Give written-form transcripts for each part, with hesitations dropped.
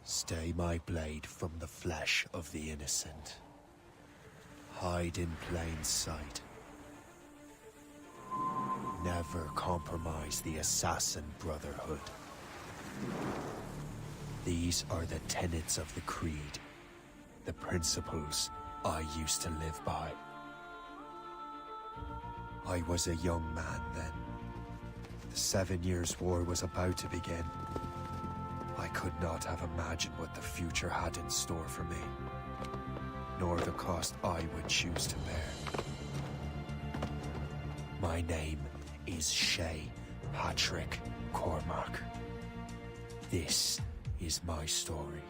Stay my blade from the flesh of the innocent. Hide in plain sight. Never compromise the Assassin Brotherhood. These are the tenets of the Creed, the principles I used to live by. I was a young man then. The 7 Years' War was about to begin. I could not have imagined what the future had in store for me, nor the cost I would choose to bear. My name is Shay Patrick Cormac. This is my story.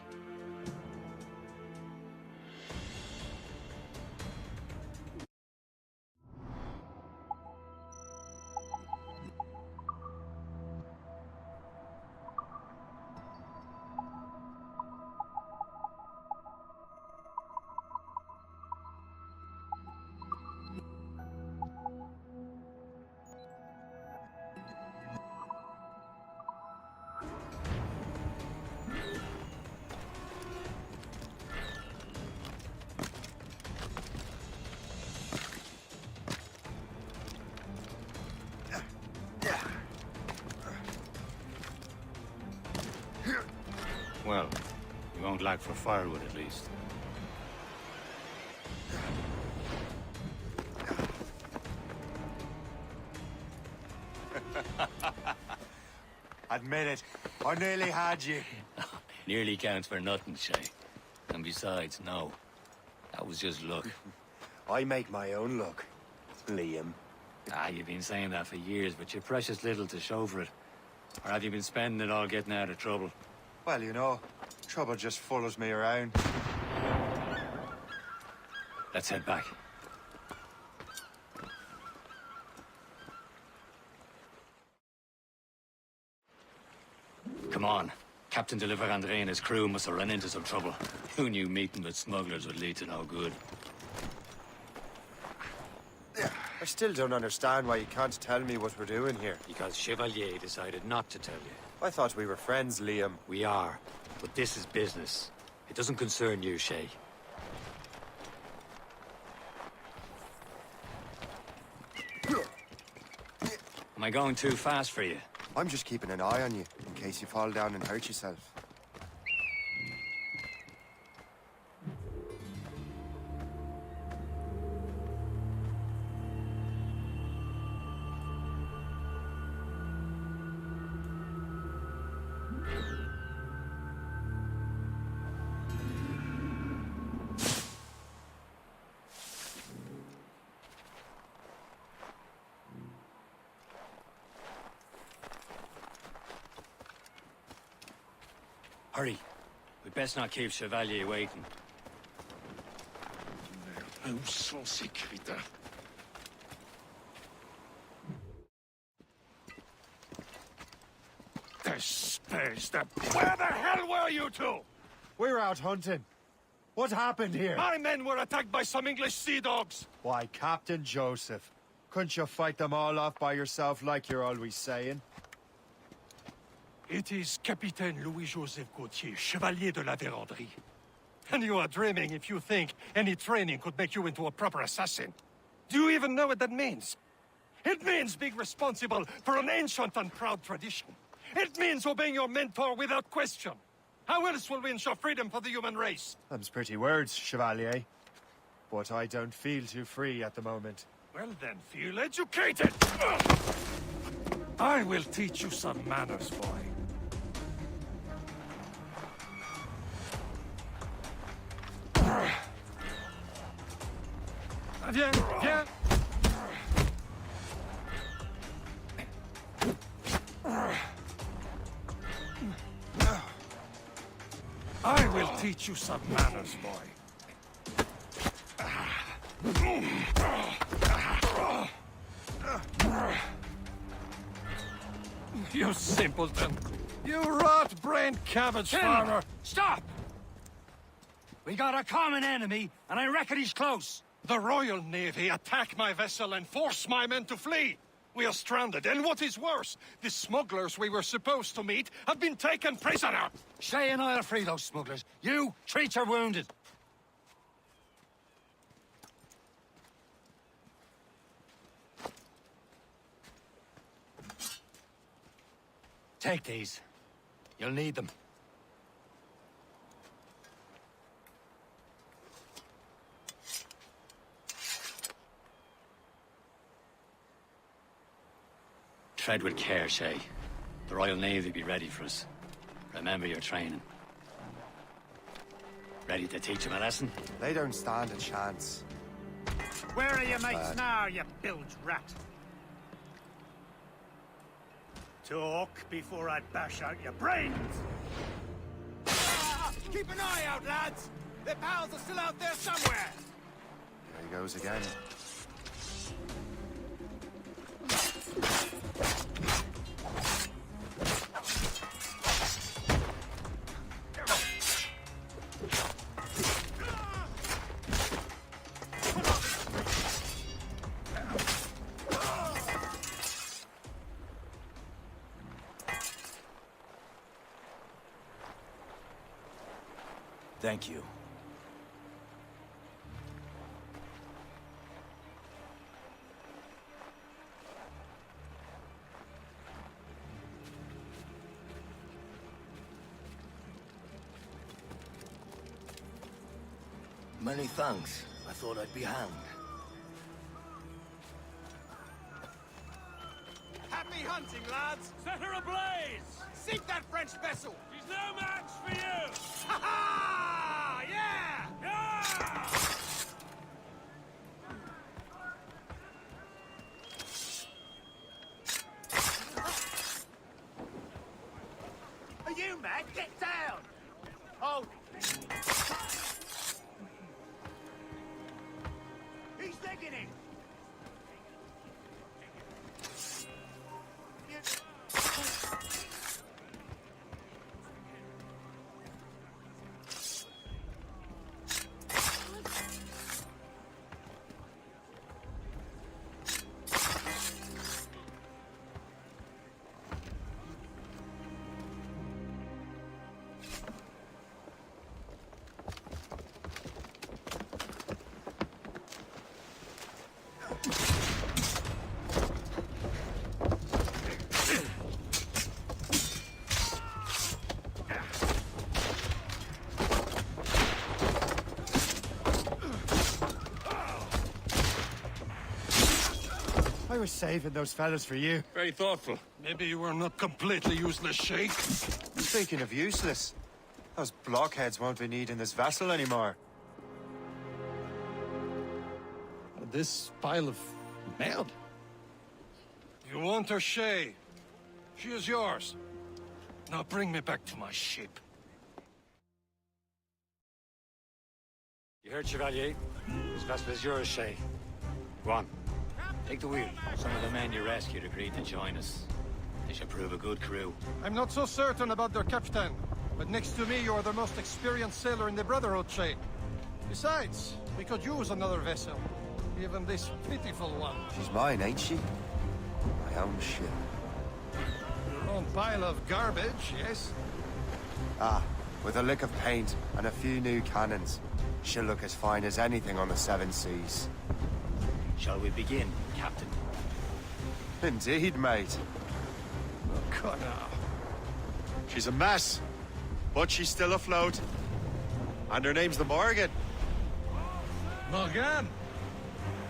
Well, you won't lack for firewood at least. Admit it, I nearly had you. Nearly counts for nothing, Shay. And besides, no. That was just luck. I make my own luck, Liam. You've been saying that for years, but you're precious little to show for it. Or have you been spending it all getting out of trouble? Well, you know, trouble just follows me around. Let's head back. Come on. Captain de Andre and his crew must have run into some trouble. Who knew meeting with smugglers would lead to no good? I still don't understand why you can't tell me what we're doing here. Because Chevalier decided not to tell you. I thought we were friends, Liam. We are, but this is business. It doesn't concern you, Shay. Am I going too fast for you? I'm just keeping an eye on you, in case you fall down and hurt yourself. Hurry. We'd best not keep Chevalier waiting. Où sont ces crétins? Where the hell were you two? We were out hunting. What happened here? My men were attacked by some English sea dogs. Why, Captain Joseph. Couldn't you fight them all off by yourself like you're always saying? It is Capitaine Louis-Joseph Gauthier, Chevalier de la Vérendrye. And you are dreaming if you think any training could make you into a proper assassin. Do you even know what that means? It means being responsible for an ancient and proud tradition. It means obeying your mentor without question. How else will we ensure freedom for the human race? Them's pretty words, Chevalier. But I don't feel too free at the moment. Well then, feel educated! I will teach you some manners, boy. Viens, viens! I will teach you some manners, boy. You simpleton! You rot-brained cabbage farmer! Stop! We got a common enemy, and I reckon he's close. The Royal Navy attack my vessel and force my men to flee! We are stranded, and what is worse, the smugglers we were supposed to meet have been taken prisoner! Shay and I'll free those smugglers. You, treat your wounded. Take these. You'll need them. Tread with care, Shay. The Royal Navy be ready for us. Remember your training. Ready to teach them a lesson? They don't stand a chance. Where are your mates now, you bilge rat? Talk before I bash out your brains! Keep an eye out, lads! Their pals are still out there somewhere! There he goes again. Thank you. Many thanks. I thought I'd be hanged. Happy hunting, lads! Set her ablaze! Sink that French vessel! She's no match for you! Ha ha! Yeah! Yeah! Are you mad? Get down! Oh! He's legging it! I was saving those fellas for you. Very thoughtful. Maybe you were not completely useless, Shay. Speaking of useless, those blockheads won't be needing this vessel anymore. This pile of mail? You want her, Shay? She is yours. Now bring me back to my ship. You heard, Chevalier? This vessel is yours, Shay. Go on. Take the wheel. Some of the men you rescued agreed to join us. They should prove a good crew. I'm not so certain about their captain, but next to me, you are the most experienced sailor in the Brotherhood, Shay. Besides, we could use another vessel. Even this pitiful one. She's mine, ain't she? My own ship. Your own pile of garbage, yes? Ah, with a lick of paint and a few new cannons. She'll look as fine as anything on the Seven Seas. Shall we begin, Captain? Indeed, mate. Oh, God, now. She's a mess, but she's still afloat. And her name's the Morgan. Morgan?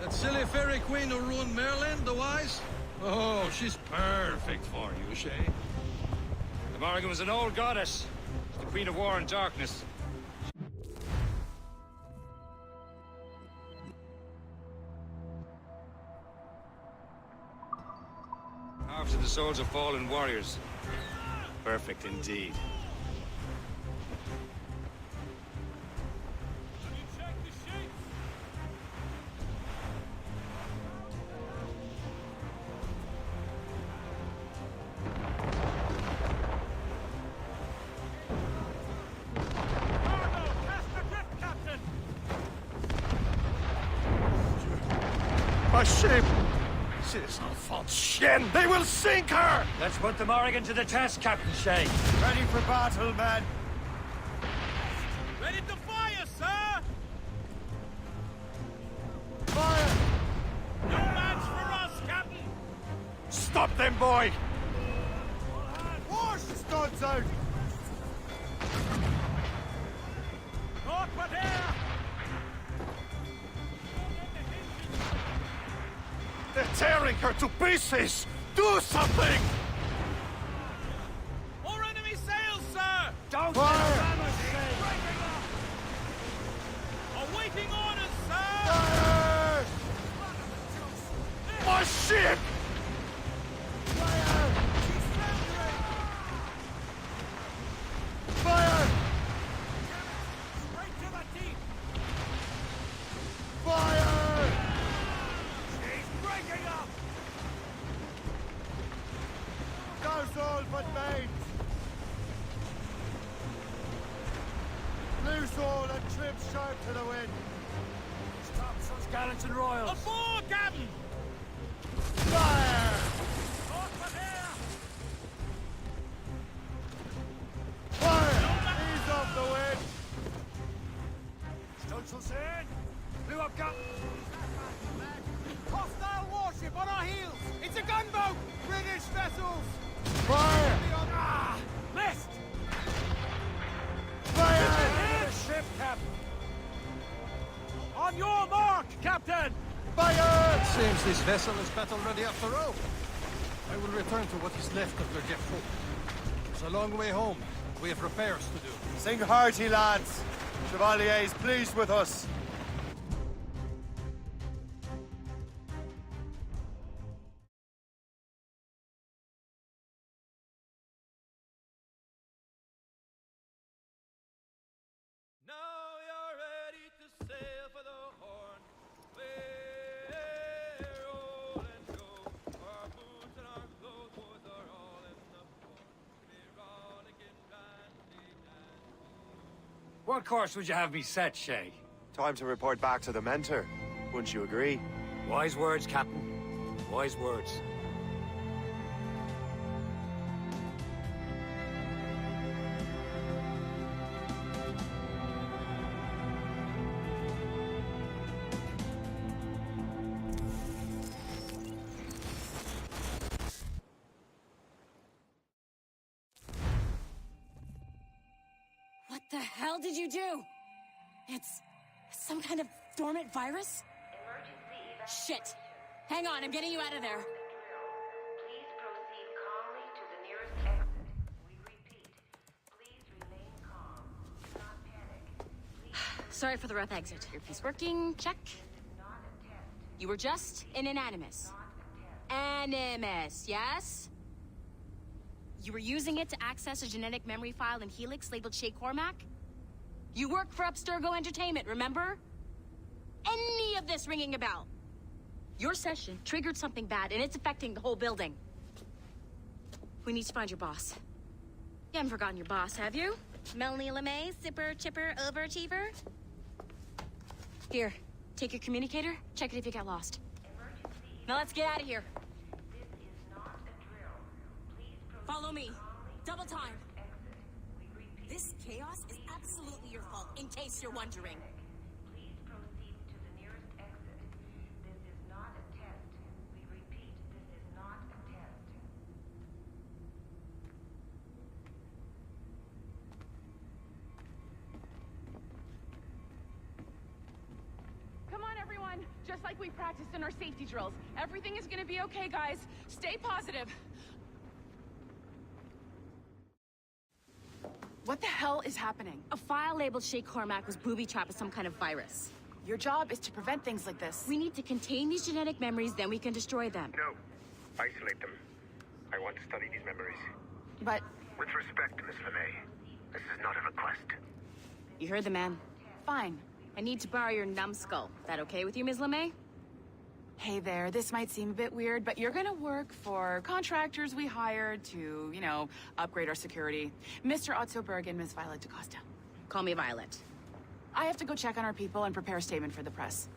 That silly fairy queen who ruined Merlin, the wise? Oh, she's perfect for you, Shay. The Morgan was an old goddess. The Queen of War and Darkness. Halves of the souls of fallen warriors. Perfect indeed. My ship! Ces enfants de chienne! They will sink her! Let's put the Morrigan to the test, Captain Shay. Ready for battle, men. Ready to fire, sir! Fire! No match for us, Captain! Stop them, boy! Wash the studs out! North but here! They're tearing her to pieces! Do something! More enemy sails, sir! Don't Fire! Awaiting orders, sir! Fire! My ship! Fire! Fire! Straight to the teeth! Fire! She's breaking up! Goes all but mains! Loose all and trim sharp to the wind! Stop those gallants and royals. Aboard, Captain! Fire! North but here! Fire! Ease off the wind! Stunsails in. Blew up gun. Hostile warship on our heels! It's a gunboat! British vessels! Fire! Ah! Missed! Fire! The ship, Captain. On your mark, Captain! Fire! It seems this vessel is battle ready after all. I will return to what is left of Le Gerfaut. It's a long way home. We have repairs to do. Sing hearty, lads. Chevalier is pleased with us. Now you're ready to sail for the Horn. We're roll and go. Our boots and our clothes boys are all in the port. We're rollicking randy dandy. What course would you have me set, Shay? Time to report back to the mentor. Wouldn't you agree? Wise words, Captain. Wise words. What the hell did you do? It's some kind of dormant virus? Shit. Hang on, I'm getting you out of there. Please proceed calmly to the nearest exit. We repeat, please remain calm. Do not panic. Sorry for the rough exit. Earpiece working, check. Not a test. You were just an animus. Animus, yes? You were using it to access a genetic memory file in Helix labeled Shay Cormac? You worked for Abstergo Entertainment, remember? Any of this ringing a bell? Your session triggered something bad, and it's affecting the whole building. We need to find your boss. You haven't forgotten your boss, have you? Melanie LeMay, zipper, chipper, overachiever? Here, take your communicator, check it if you got lost. Now let's get out of here. This is not a drill. Please proceed Follow me. calmly Double to the time. nearest exit. We repeat, This chaos is absolutely your fault, in case you're wondering. please proceed to the nearest exit. This is not a test. We repeat, this is not a test. Come on, everyone. Just like we practiced in our safety drills. Everything is gonna be okay, guys. Stay positive. What the hell is happening? A file labeled Shay Cormac was booby-trapped with some kind of virus. Your job is to prevent things like this. We need to contain these genetic memories, then we can destroy them. No. Isolate them. I want to study these memories. But With respect, Miss LeMay, this is not a request. You heard the man. fine. I need to borrow your numbskull. That okay with you, Ms. LeMay? Hey there, this might seem a bit weird, but you're gonna work for contractors we hired to, you know, upgrade our security. Mr. Otto Berg and Miss Violet DaCosta. Call me Violet. I have to go check on our people and prepare a statement for the press.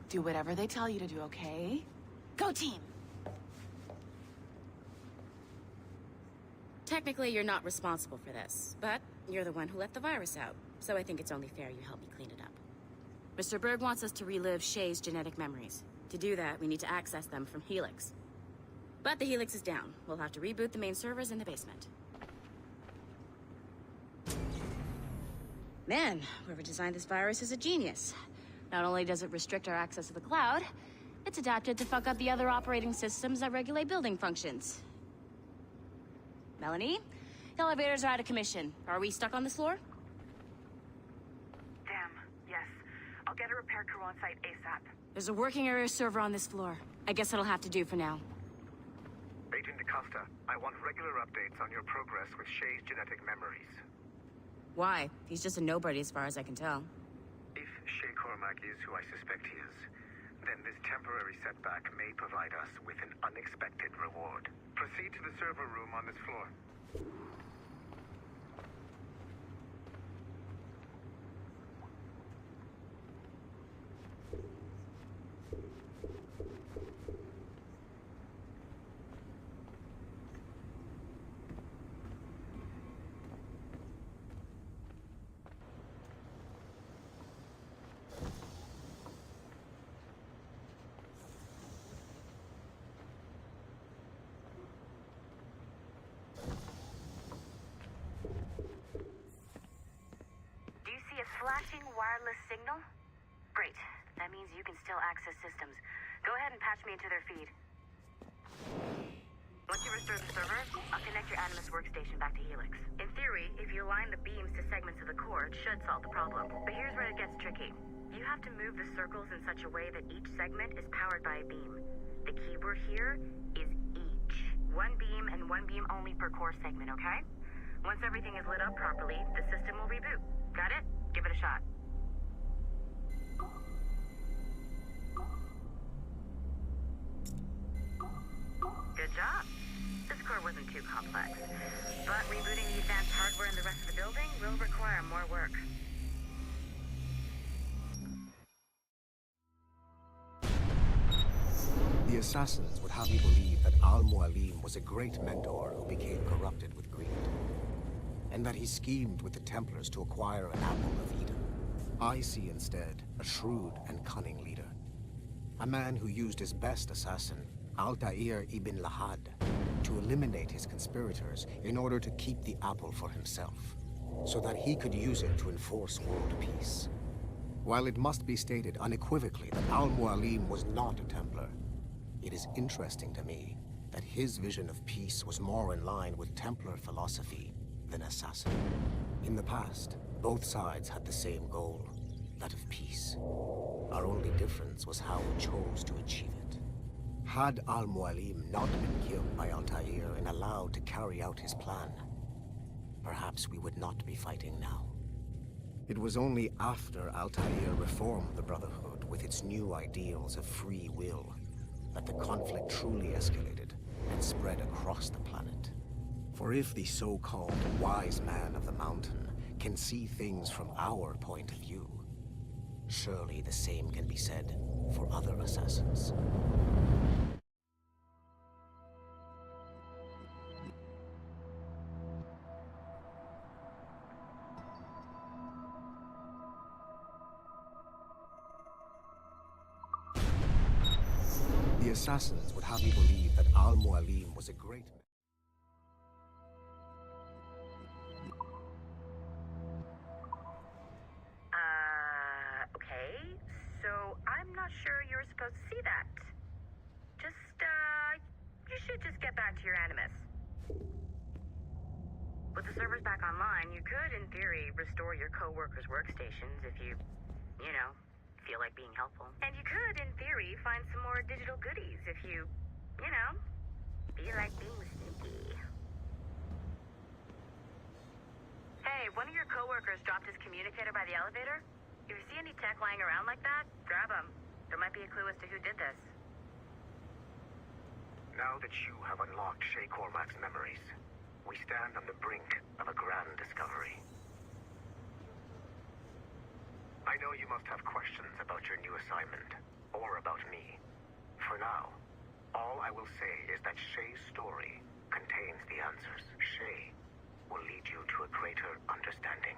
Do whatever they tell you to do, okay? Go team! Technically, you're not responsible for this, but you're the one who let the virus out, so I think it's only fair you help me clean it up. Mr. Berg wants us to relive Shay's genetic memories. To do that, we need to access them from Helix. But the Helix is down. We'll have to reboot the main servers in the basement. Man, whoever designed this virus is a genius. Not only does it restrict our access to the cloud, it's adapted to fuck up the other operating systems that regulate building functions. Melanie? The elevators are out of commission. Are we stuck on this floor? Damn, yes. I'll get a repair crew on site ASAP. There's a working area server on this floor. I guess that'll have to do for now. Agent DaCosta, I want regular updates on your progress with Shay's genetic memories. Why? He's just a nobody as far as I can tell. If Shay Cormac is who I suspect he is, then this temporary setback may provide us with an unexpected reward. Proceed to the server room on this floor. Flashing wireless signal? Great. That means you can still access systems. Go ahead and patch me into their feed. Once you restore the server, I'll connect your Animus workstation back to Helix. In theory, if you align the beams to segments of the core, it should solve the problem. But here's where it gets tricky. You have to move the circles in such a way that each segment is powered by a beam. The keyword here is each. One beam and one beam only per core segment, okay? Once everything is lit up properly, the system will reboot. Got it? Give it a shot. Good job. This core wasn't too complex. But rebooting the advanced hardware in the rest of the building will require more work. The assassins would have you believe that Al-Mualim was a great mentor who became corrupted with greed, and that he schemed with the Templars to acquire an apple of Eden. I see instead a shrewd and cunning leader. A man who used his best assassin, Altair ibn Lahad, to eliminate his conspirators in order to keep the apple for himself, so that he could use it to enforce world peace. While it must be stated unequivocally that Al-Mualim was not a Templar, it is interesting to me that his vision of peace was more in line with Templar philosophy than assassin. In the past, both sides had the same goal, that of peace. Our only difference was how we chose to achieve it. Had Al-Mualim not been killed by Altair and allowed to carry out his plan, perhaps we would not be fighting now. It was only after Altair reformed the Brotherhood with its new ideals of free will that the conflict truly escalated and spread across the planet. For if the so-called wise man of the mountain can see things from our point of view, surely the same can be said for other assassins. The assassins would have you believe that Al-Mualim was a great man. Okay. So I'm not sure you're supposed to see that. You should just get back to your Animus. With the servers back online, you could, in theory, restore your co-workers' workstations if you feel like being helpful. And you could, in theory, find some more digital goodies if you feel like being sneaky. Hey, one of your co-workers dropped his communicator by the elevator. If you see any tech lying around like that, grab them. There might be a clue as to who did this. Now that you have unlocked Shay Cormac's memories, we stand on the brink of a grand discovery. I know you must have questions about your new assignment, or about me. For now, all I will say is that Shay's story contains the answers. Shay to a greater understanding.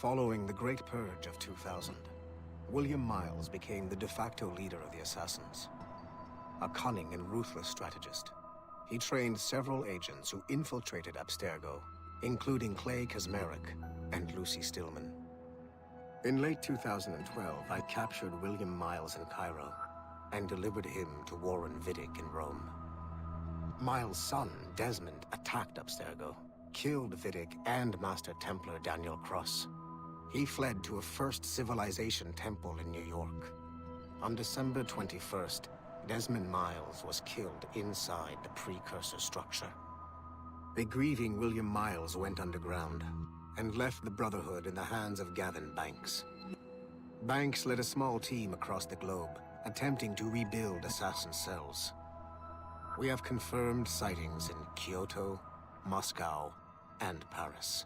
Following the Great Purge of 2000, William Miles became the de facto leader of the Assassins. A cunning and ruthless strategist, he trained several agents who infiltrated Abstergo, including Clay Kazmarek and Lucy Stillman. In late 2012, I captured William Miles in Cairo and delivered him to Warren Vidic in Rome. Miles' son, Desmond, attacked Abstergo, killed Vidic and Master Templar Daniel Cross. He fled to a First Civilization temple in New York. On December 21st, Desmond Miles was killed inside the precursor structure. The grieving William Miles went underground and left the Brotherhood in the hands of Gavin Banks. Banks led a small team across the globe, attempting to rebuild assassin cells. We have confirmed sightings in Kyoto, Moscow, and Paris.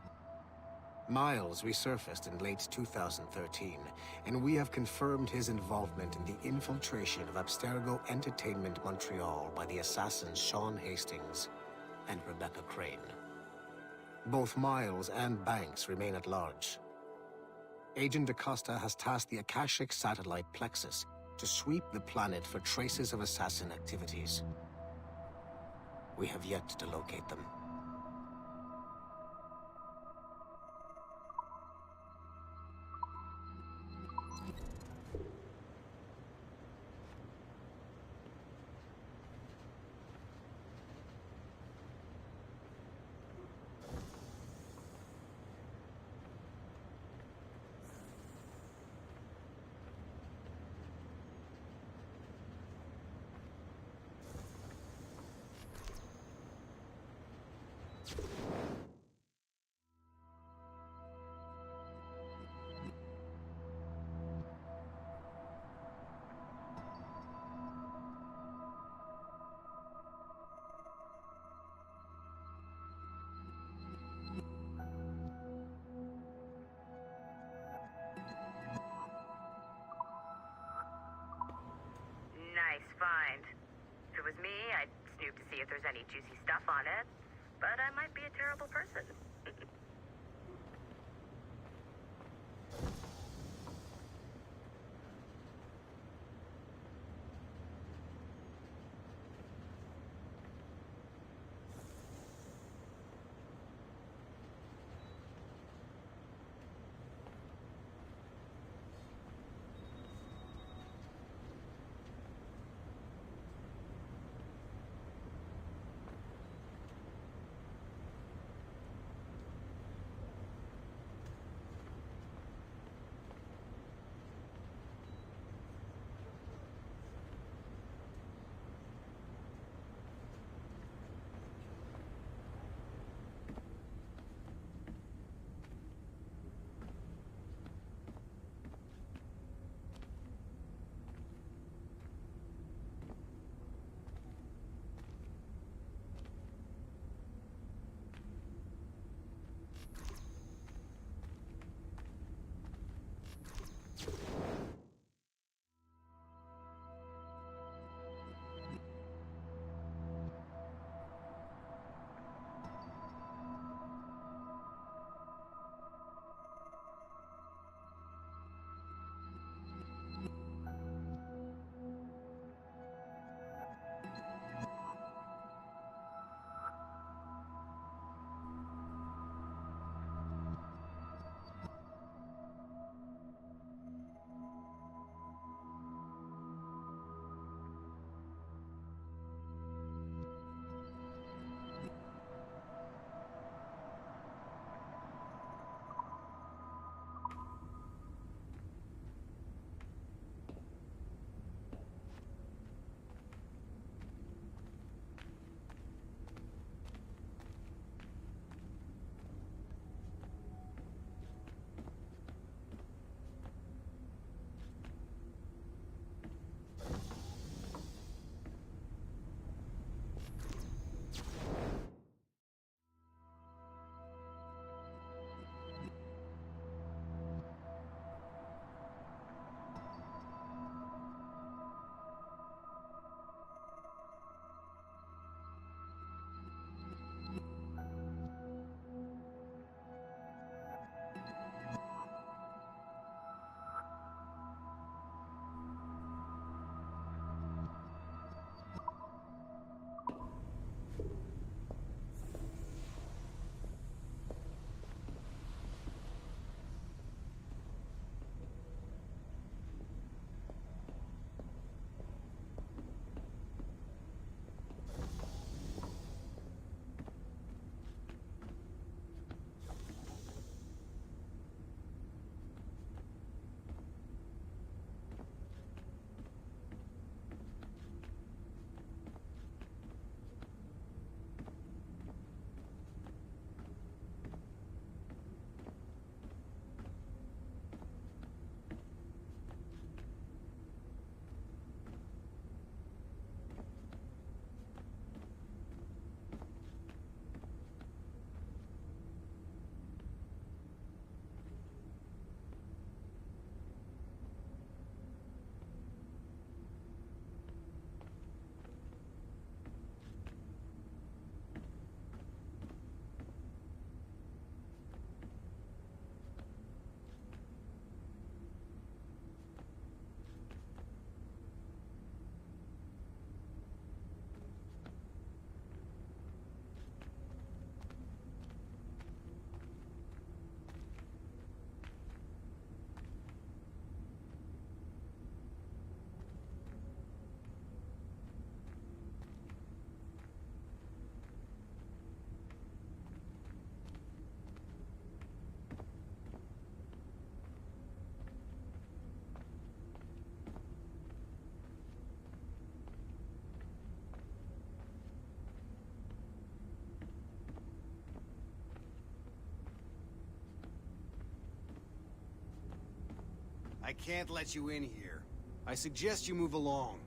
Miles resurfaced in late 2013, and we have confirmed his involvement in the infiltration of Abstergo Entertainment Montreal by the assassins Sean Hastings and Rebecca Crane. Both Miles and Banks remain at large. Agent Acosta has tasked the Akashic satellite Plexus to sweep the planet for traces of assassin activities. We have yet to locate them. Nice find. If it was me, I'd snoop to see if there's any juicy stuff on it. But I might be a terrible person. I can't let you in here. I suggest you move along.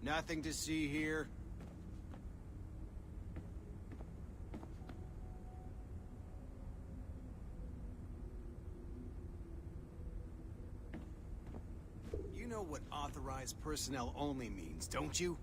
Nothing to see here. You know what authorized personnel only means, don't you?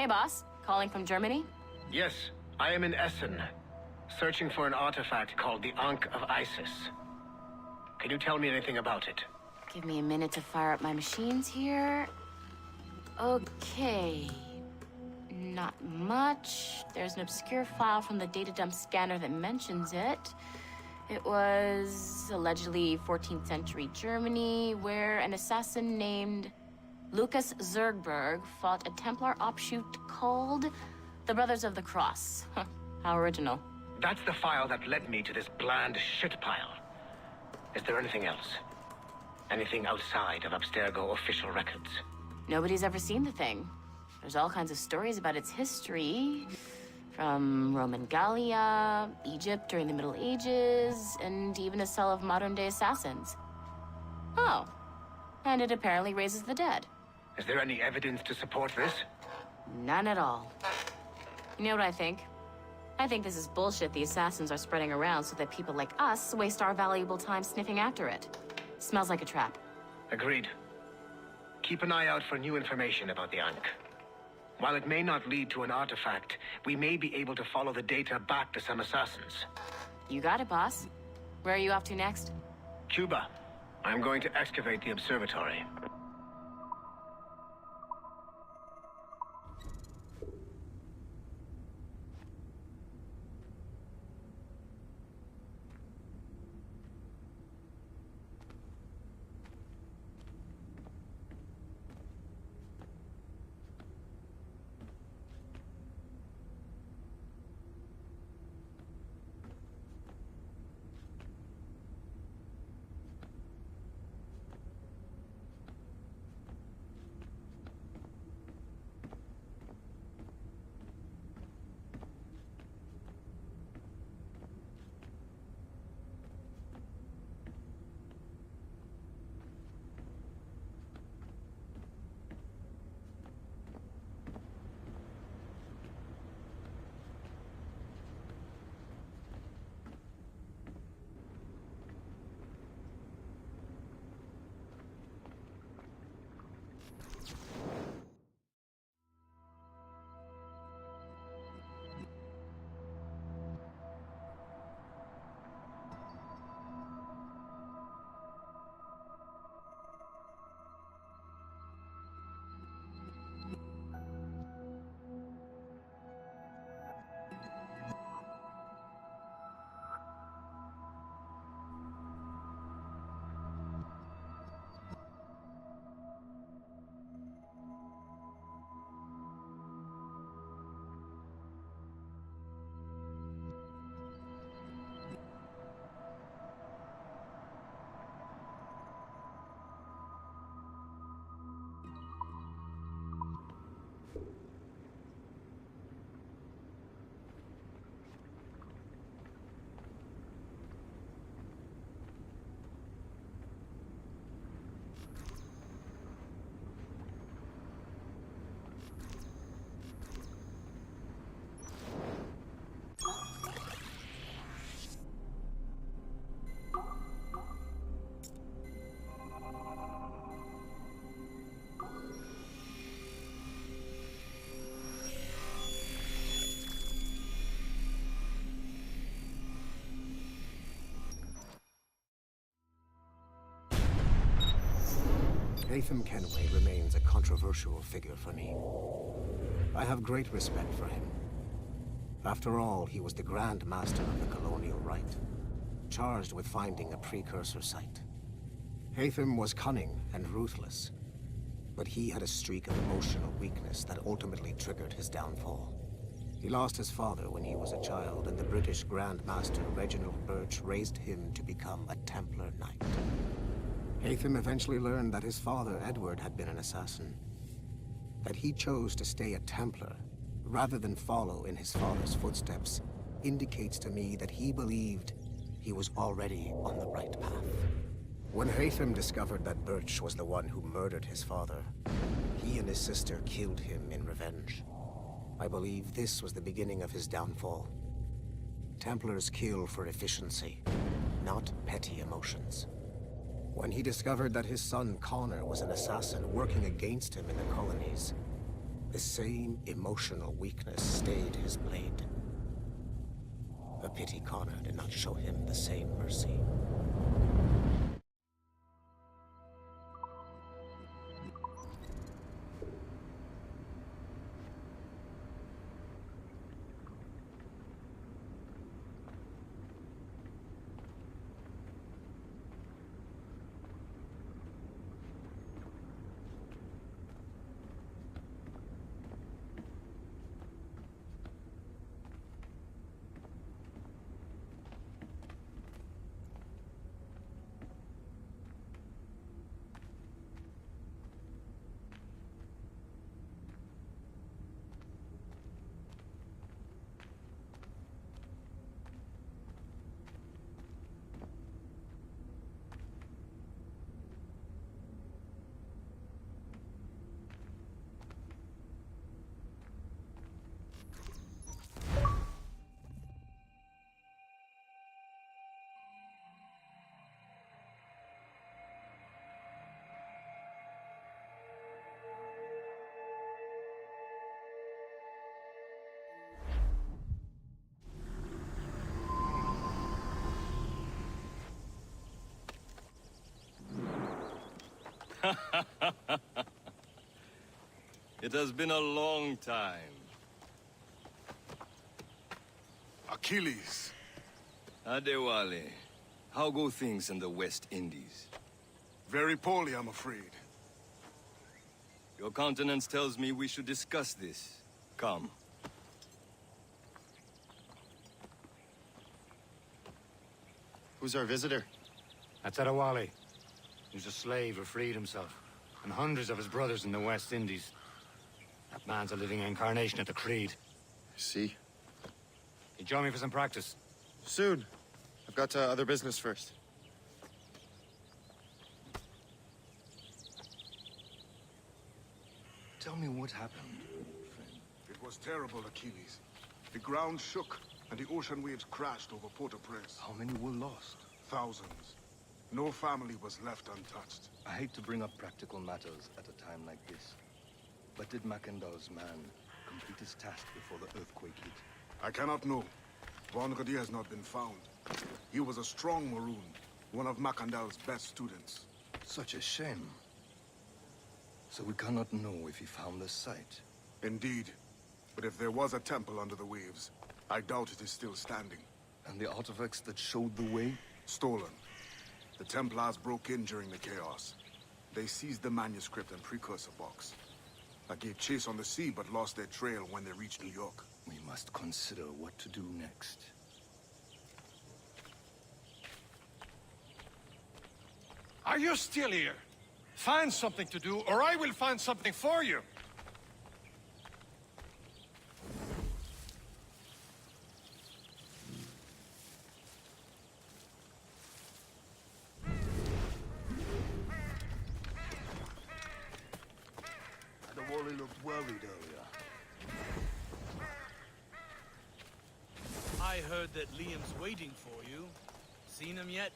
Hey, boss. Calling from Germany? Yes, I am in Essen, searching for an artifact called the Ankh of Isis. Can you tell me anything about it? Give me a minute to fire up my machines here. Okay. Not much. There's an obscure file from the data dump scanner that mentions it. It was allegedly 14th century Germany, where an assassin named Lucas Zergberg fought a Templar offshoot called the Brothers of the Cross. Huh, how original. That's the file that led me to this bland shit pile. Is there anything else? Anything outside of Abstergo official records? Nobody's ever seen the thing. There's all kinds of stories about its history. From Roman Gallia, Egypt during the Middle Ages, and even a cell of modern-day assassins. Oh. And it apparently raises the dead. Is there any evidence to support this? None at all. You know what I think? I think this is bullshit the assassins are spreading around so that people like us waste our valuable time sniffing after it. Smells like a trap. Agreed. Keep an eye out for new information about the Ankh. While it may not lead to an artifact, we may be able to follow the data back to some assassins. You got it, boss. Where are you off to next? Cuba. I'm going to excavate the observatory. Haytham Kenway remains a controversial figure for me. I have great respect for him. After all, he was the Grand Master of the Colonial Rite, charged with finding a precursor site. Haytham was cunning and ruthless, but he had a streak of emotional weakness that ultimately triggered his downfall. He lost his father when he was a child, and the British Grand Master Reginald Birch raised him to become a Templar Knight. Haytham eventually learned that his father, Edward, had been an assassin. That he chose to stay a Templar, rather than follow in his father's footsteps, indicates to me that he believed he was already on the right path. When Haytham discovered that Birch was the one who murdered his father, he and his sister killed him in revenge. I believe this was the beginning of his downfall. Templars kill for efficiency, not petty emotions. When he discovered that his son Connor was an assassin working against him in the colonies, the same emotional weakness stayed his blade. A pity Connor did not show him the same mercy. It has been a long time. Achilles. Adewale, how go things in the West Indies? Very poorly, I'm afraid. Your countenance tells me we should discuss this. Come. Who's our visitor? That's Adewale. He was a slave who freed himself, and hundreds of his brothers in the West Indies. That man's a living incarnation of the Creed. See? You join me for some practice? Soon. I've got other business first. Tell me what happened, friend. It was terrible, Achilles. The ground shook, and the ocean waves crashed over Port-au-Prince. How many were lost? Thousands. No family was left untouched. I hate to bring up practical matters at a time like this. But did Mackandal's man complete his task before the earthquake hit? I cannot know. Vonredi has not been found. He was a strong Maroon, one of Mackandal's best students. Such a shame. So we cannot know if he found the site. Indeed. But if there was a temple under the waves, I doubt it is still standing. And the artifacts that showed the way? Stolen. The Templars broke in during the chaos. They seized the manuscript and precursor box. I gave chase on the sea, but lost their trail when they reached New York. We must consider what to do next. Are you still here? Find something to do, or I will find something for you! Adewale looked worried earlier. I heard that Liam's waiting for you. Seen him yet?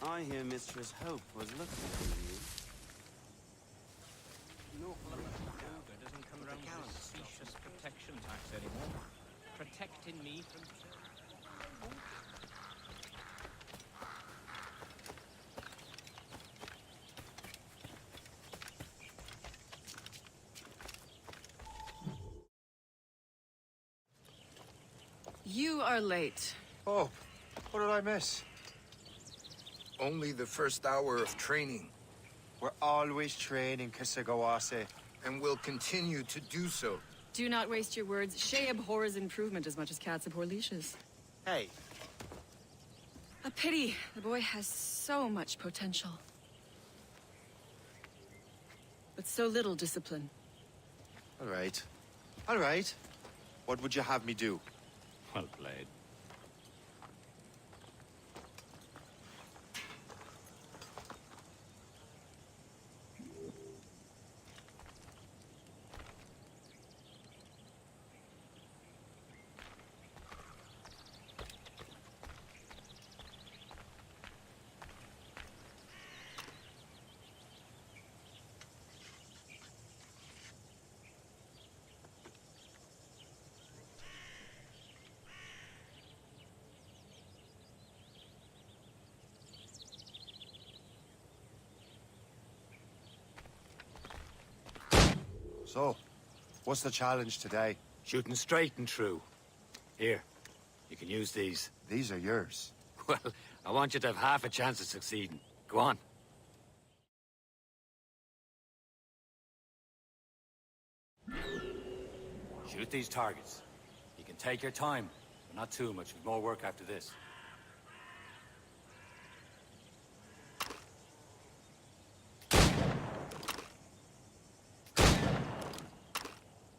I hear Mistress Hope was looking for you. Ogre doesn't come around with this specious protection tax anymore. Protecting me from... You are late. Oh, what did I miss? Only the first hour of training. We're always training, Kisagawase. And will continue to do so. Do not waste your words. Shay abhors improvement as much as cats abhor leashes. Hey. A pity. The boy has so much potential. But so little discipline. All right. All right. What would you have me do? Well played. So, what's the challenge today? Shooting straight and true. Here, you can use these. These are yours. Well, I want you to have half a chance of succeeding. Go on. Shoot these targets. You can take your time, but not too much. There's more work after this.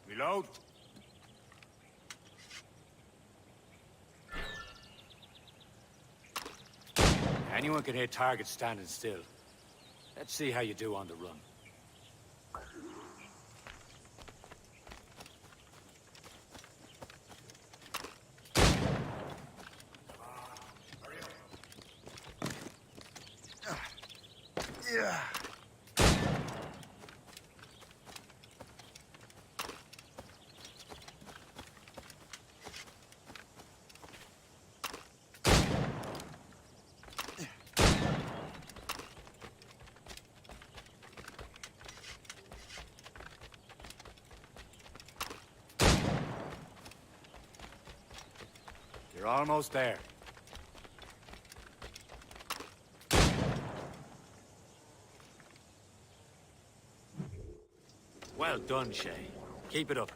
Reload. Anyone can hit targets standing still. Let's see how you do on the run. Yeah. You're almost there. Well done, Shay. Keep it up.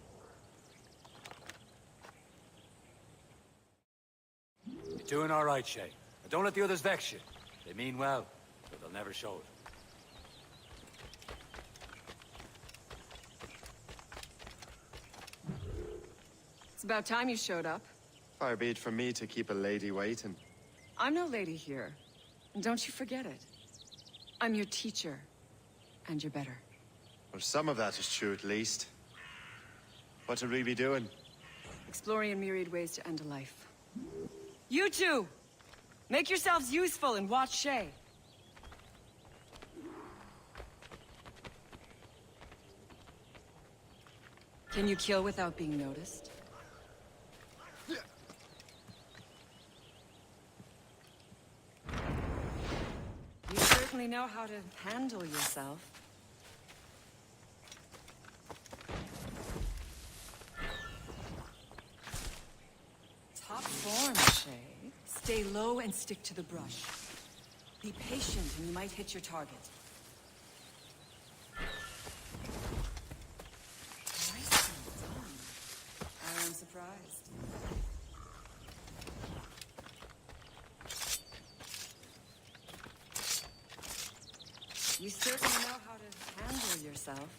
You're doing all right, Shay. But don't let the others vex you. They mean well, but they'll never show it. It's about time you showed up. Far be it from me to keep a lady waiting. I'm no lady here. And don't you forget it. I'm your teacher. And you're better. Well, some of that is true, at least. What should we be doing? Exploring a myriad ways to end a life. You two! Make yourselves useful and watch Shay. Can you kill without being noticed? You certainly know how to handle yourself. Top form, Shay. Stay low and stick to the brush. Be patient and you might hit your target. Nicely done. I am surprised. You certainly know how to handle yourself.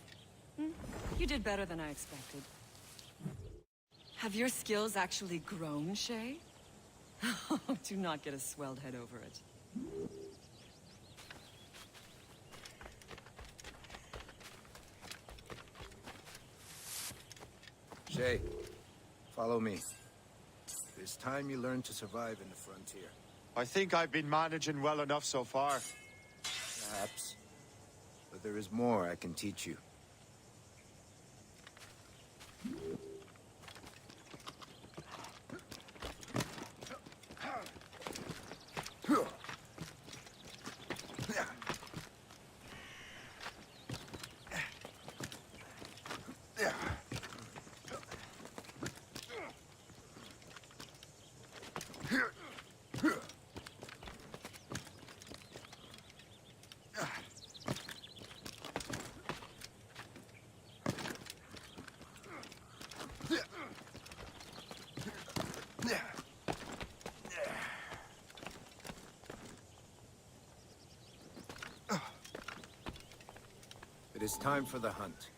You did better than I expected. Have your skills actually grown, Shay? Do not get a swelled head over it. Shay, follow me. It's time you learn to survive in the frontier. I think I've been managing well enough so far. Perhaps. But there is more I can teach you. It is time for the hunt.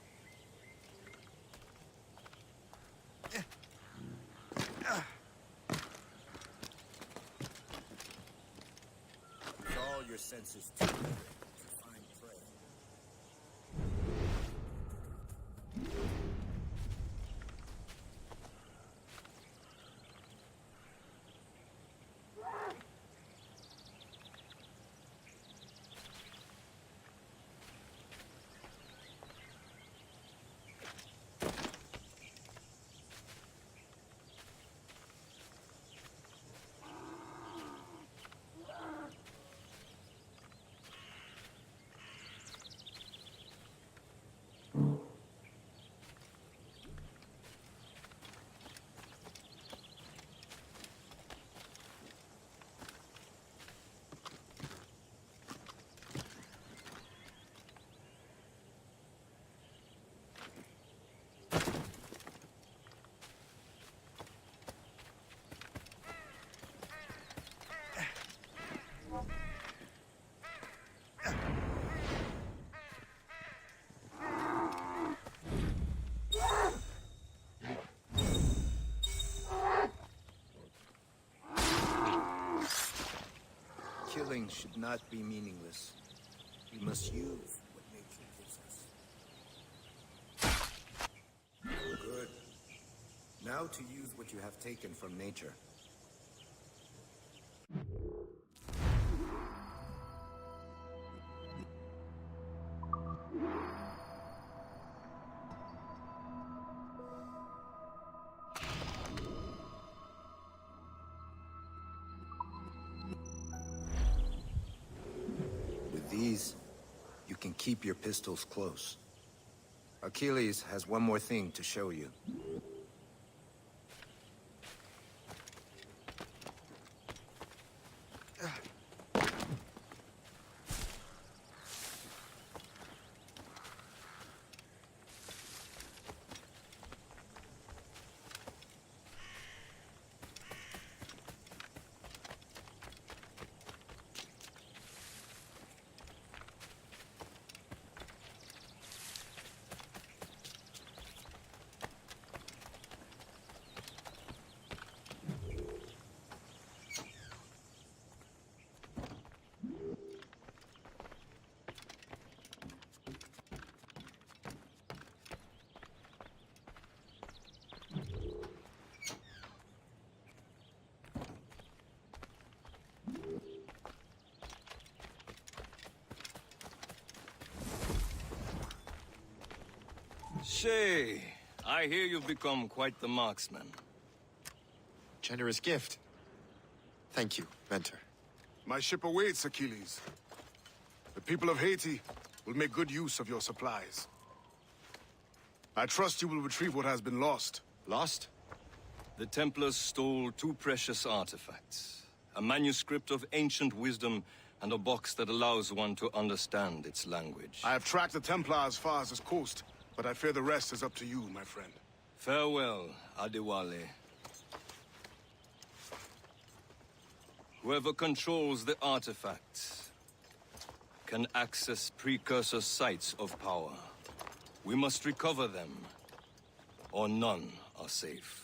Use all your senses to find prey. Killing should not be meaningless. We must use what nature gives us. Good. Now to use what you have taken from nature. These, you can keep your pistols close. Achilles has one more thing to show you. Shay, I hear you've become quite the marksman. Generous gift. Thank you, Mentor. My ship awaits, Achilles. The people of Haiti will make good use of your supplies. I trust you will retrieve what has been lost. Lost? The Templars stole 2 precious artifacts. A manuscript of ancient wisdom and a box that allows one to understand its language. I have tracked the Templar as far as this coast, but I fear the rest is up to you, my friend. Farewell, Adewale. Whoever controls the artifacts can access precursor sites of power. We must recover them, or none are safe.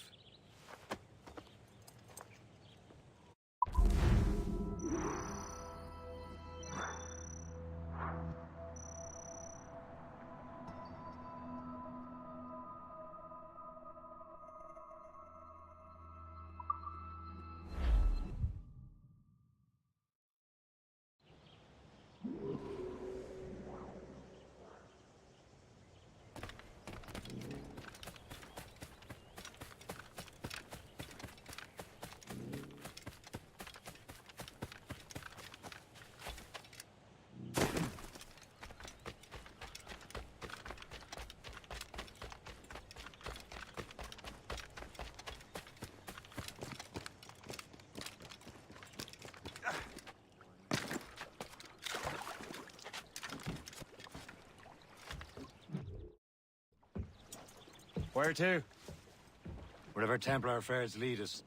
Where to? Wherever Templar affairs lead us.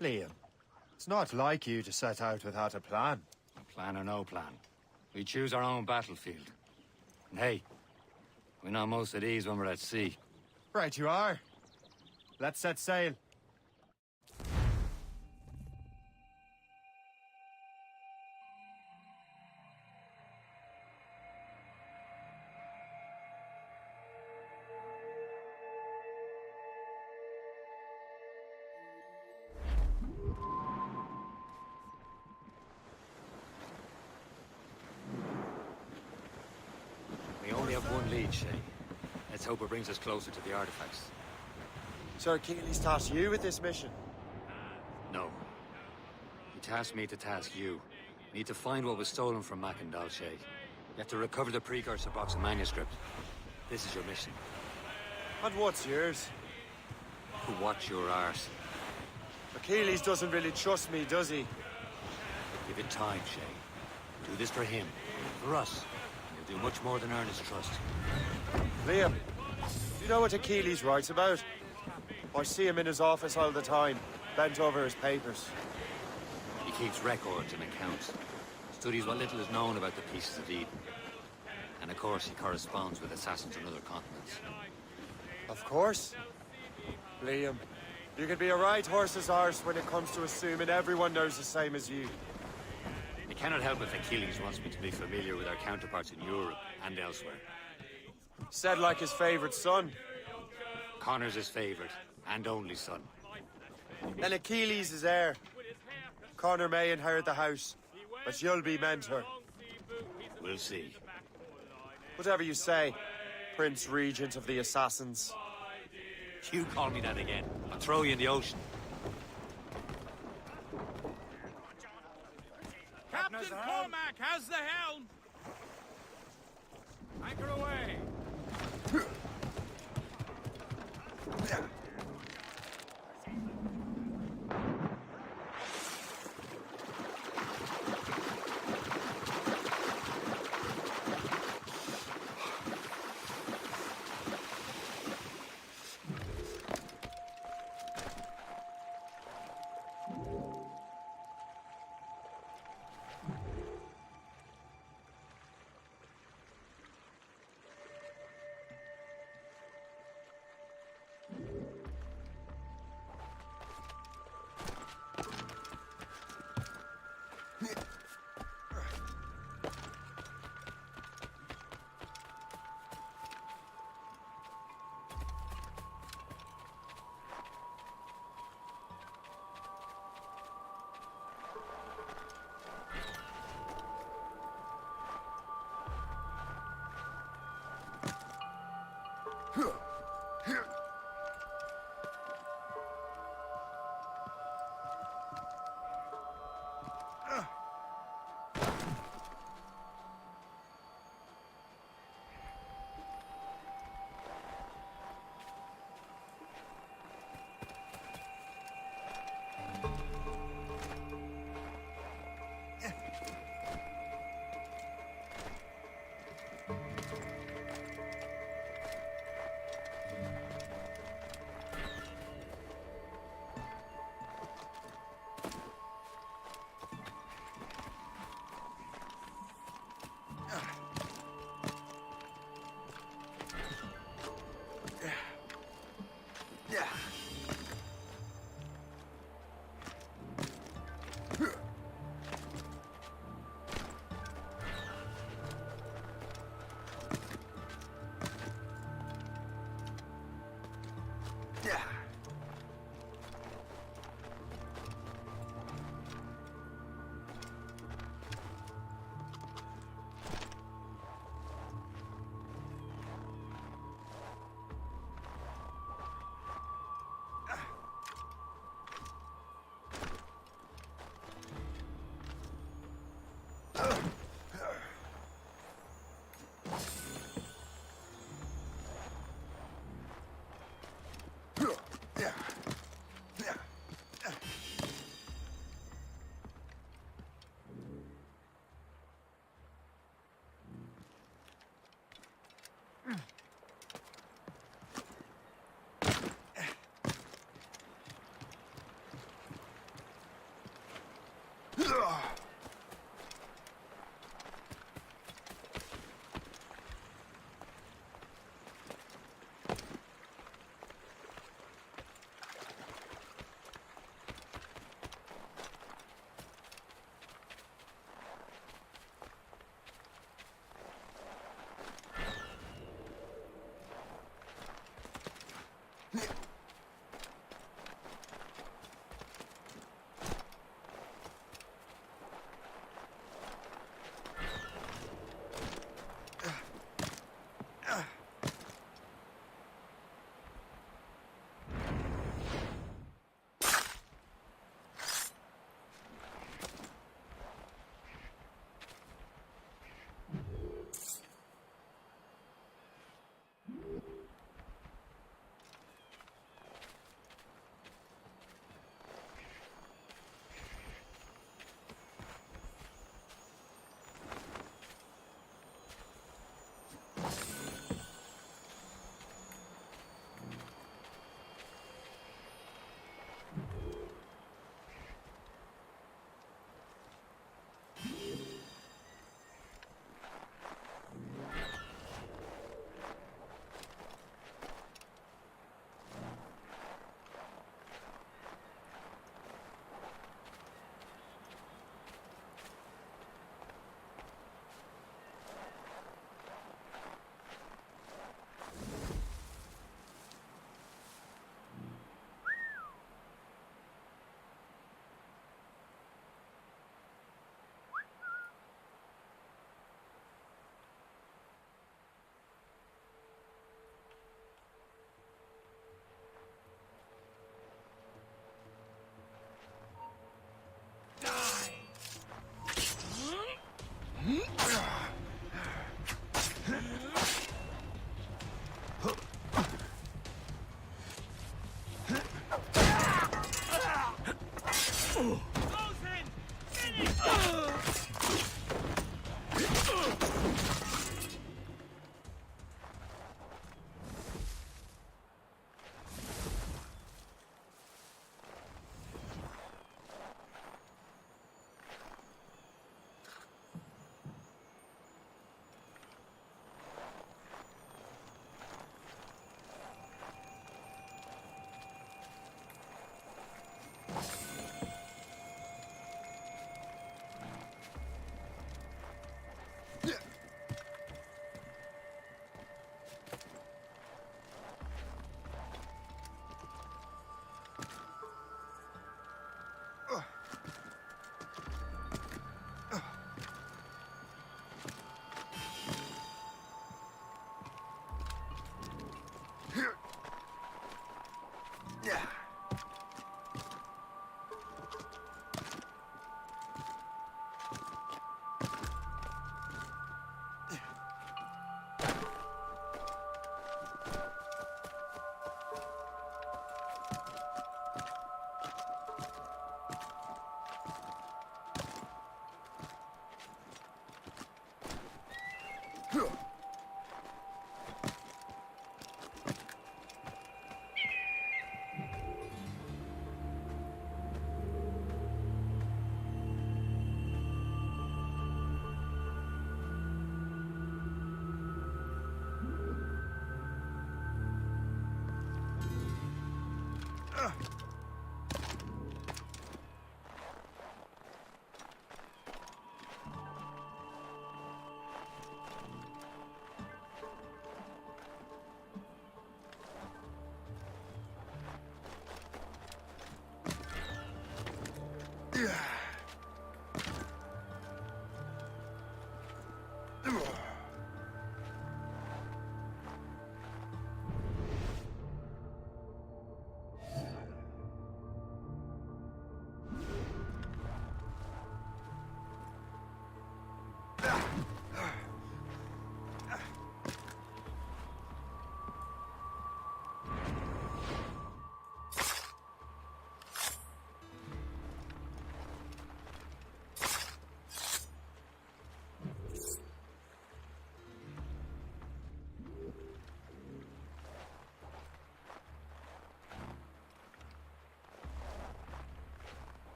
Liam, it's not like you to set out without a plan. Plan or no plan. We choose our own battlefield. And hey, We're not most at ease when we're at sea. Right you are. Let's set sail. We only have one lead, Shay. Let's hope it brings us closer to the artifacts. So Achilles tasked you with this mission? No. He tasked me to task you. We need to find what was stolen from Mackandal, Shay. You have to recover the precursor box of manuscript. This is your mission. And what's yours? Watch your arse. Achilles doesn't really trust me, does he? Give it time, Shay. Do this for him. For us. You'll do much more than earn his trust. Liam, do you know what Achilles writes about? I see him in his office all the time, bent over his papers. He keeps records and accounts. Studies what little is known about the pieces of Eden. And of course, he corresponds with assassins on other continents. Of course. Liam, you can be a right horse's arse when it comes to assuming everyone knows the same as you. I cannot help if Achilles wants me to be familiar with our counterparts in Europe and elsewhere. Said like his favorite son. Connor's his favorite and only son. Then Achilles is heir. Connor may inherit the house, but you'll be mentor. We'll see. Whatever you say, Prince Regent of the Assassins. You call me that again, I'll throw you in the ocean. Captain Cormac has the helm! Anchor away!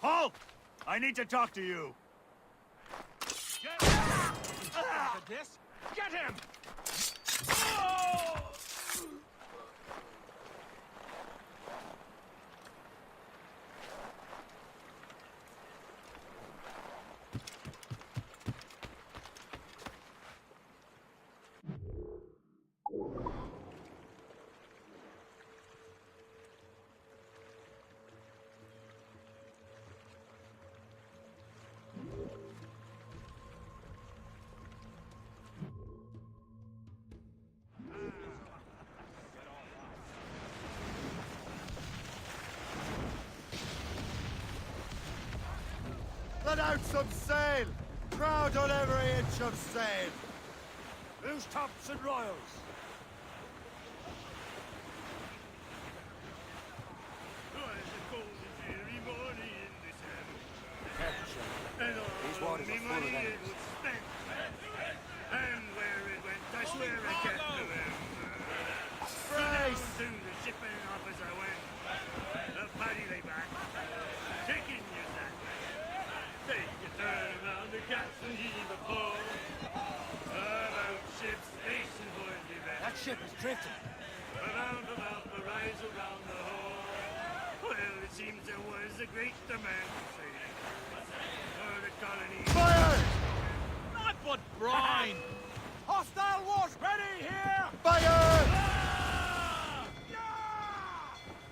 Halt! I need to talk to you. This? Get him! Let out some sail! Crowd on every inch of sail! Who's tops and royals? These waters are full of enemies. That ship is drifting. Around about the rise around the hole. Well, it seems there was a great demand for trade. For the colony. Fire! Not but brine! Hostile wars ready here! Fire!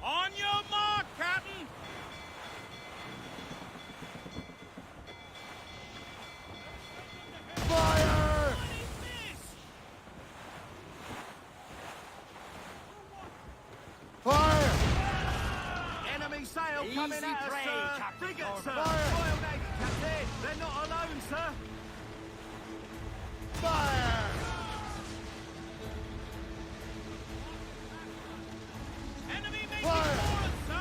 On your mark, Captain! Fire! Fire! Enemy sail Easy coming at us, prey, sir! Captain Frigate, Corbin. sir! Fire! Royal Navy, Captain! They're not alone, sir! Fire! Enemy making Fire! forward, sir!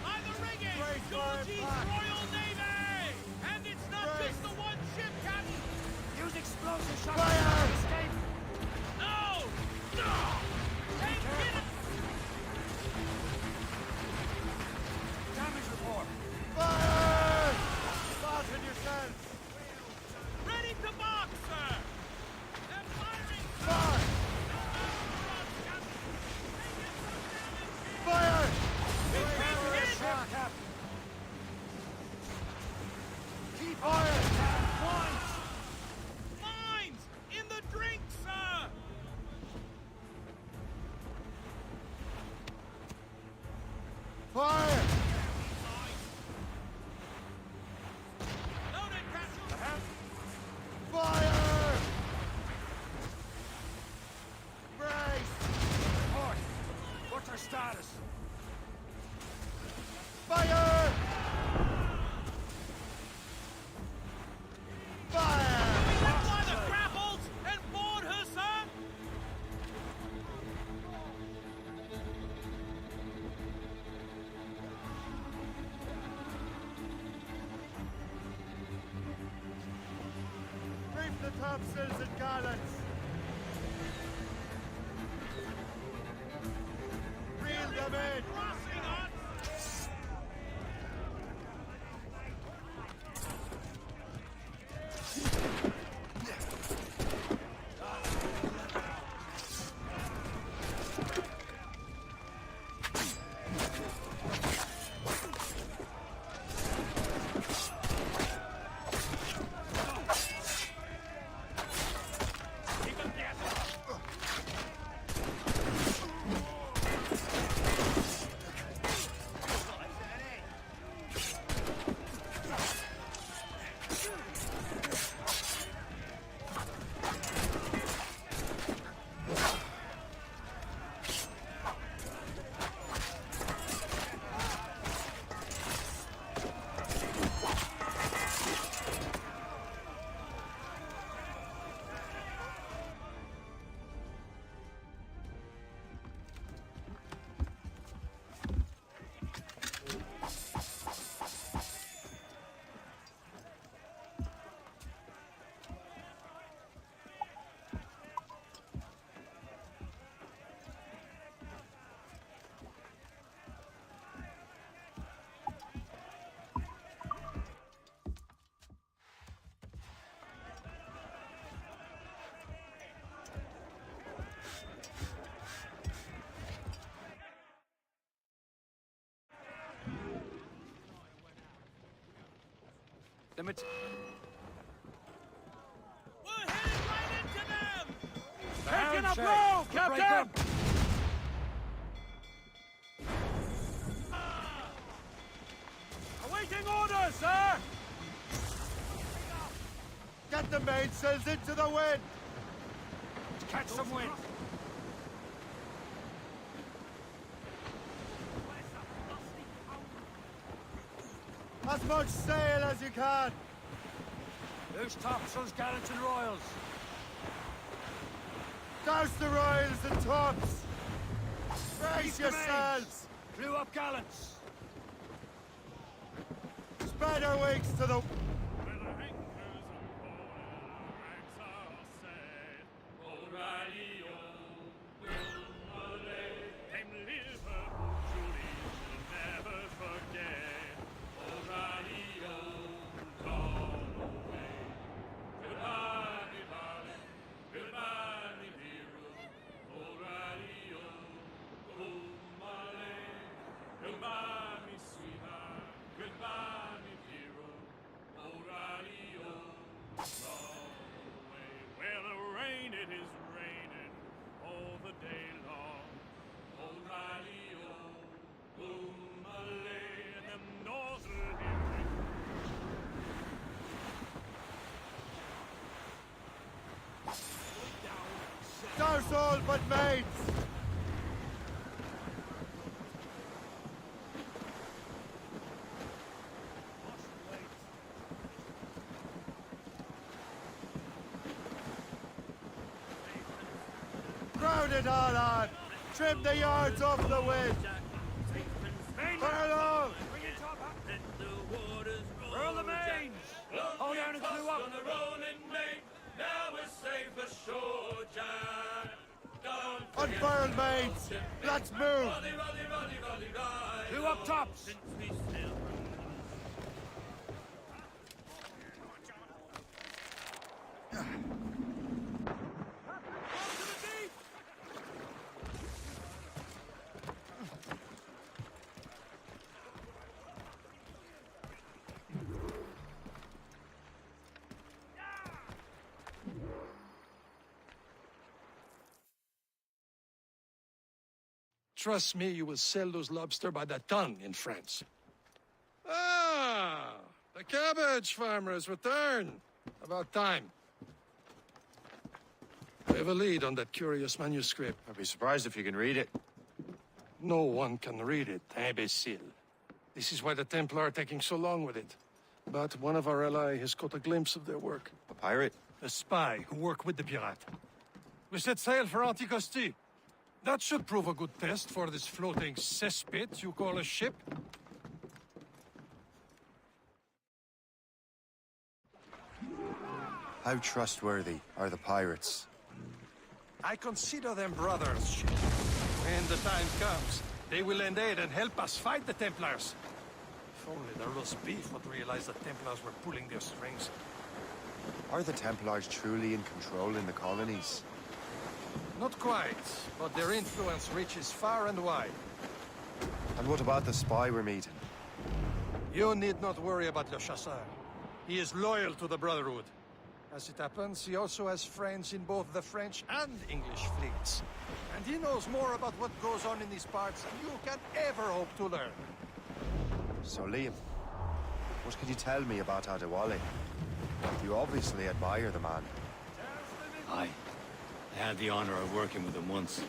By the rigging! Brace for Georgie's impact. Royal Navy! And it's not Brace. just the one ship, Captain! Use explosive shots Fire! to escape. No! No! Take it! Damage report. Fire! Fasten yourselves! Ready to box, sir! They're firing! Fire! Fire! Captain. Keep fire! Mines! Mines! In the drink, sir! Fire! Loaded, Captain! Fire! Brace! Report. What's our status? Fire! Fire! We left by the grapples and board her, sir! Reef the topsails and gallants! Reel them in! Crossing on! The mat- We're headed right into them! Taking a Handshake. blow, We'll break Captain! them. Awaiting orders, sir! Get the mainsails into the wind! Catch some wind. As much sail as you can! Loose topsails, gallants and royals. Douse the royals and tops! Brace Keep the yourselves! Clew up gallants. Spread our wings to the... Brothers all but mates! Crowd it all on! Trim the yards off the wind! Furlough! Roll the mains! Hold down and clew up! On the rolling main, now we're safe ashore, Jack. Unfurl, mates! Let's move! Clew up tops! Trust me, you will sell those lobster by the ton in France. Ah, the cabbage farmers return. About time. I have a lead on that curious manuscript. I'd be surprised if you can read it. No one can read it, imbecile. This is why the Templar are taking so long with it. But one of our allies has caught a glimpse of their work. A pirate? A spy who worked with the pirate. We set sail for Anticosti. That should prove a good test for this floating cesspit you call a ship. How trustworthy are the pirates? I consider them brothers. When the time comes, they will lend aid and help us fight the Templars. If only the roast beef would realize the Templars were pulling their strings. Are the Templars truly in control in the colonies? Not quite, but their influence reaches far and wide. And what about the spy we're meeting? You need not worry about Le Chasseur. He is loyal to the Brotherhood. As it happens, he also has friends in both the French and English fleets. And he knows more about what goes on in these parts than you can ever hope to learn. So, Liam, what can you tell me about Adewale? You obviously admire the man. Aye. I had the honor of working with him once.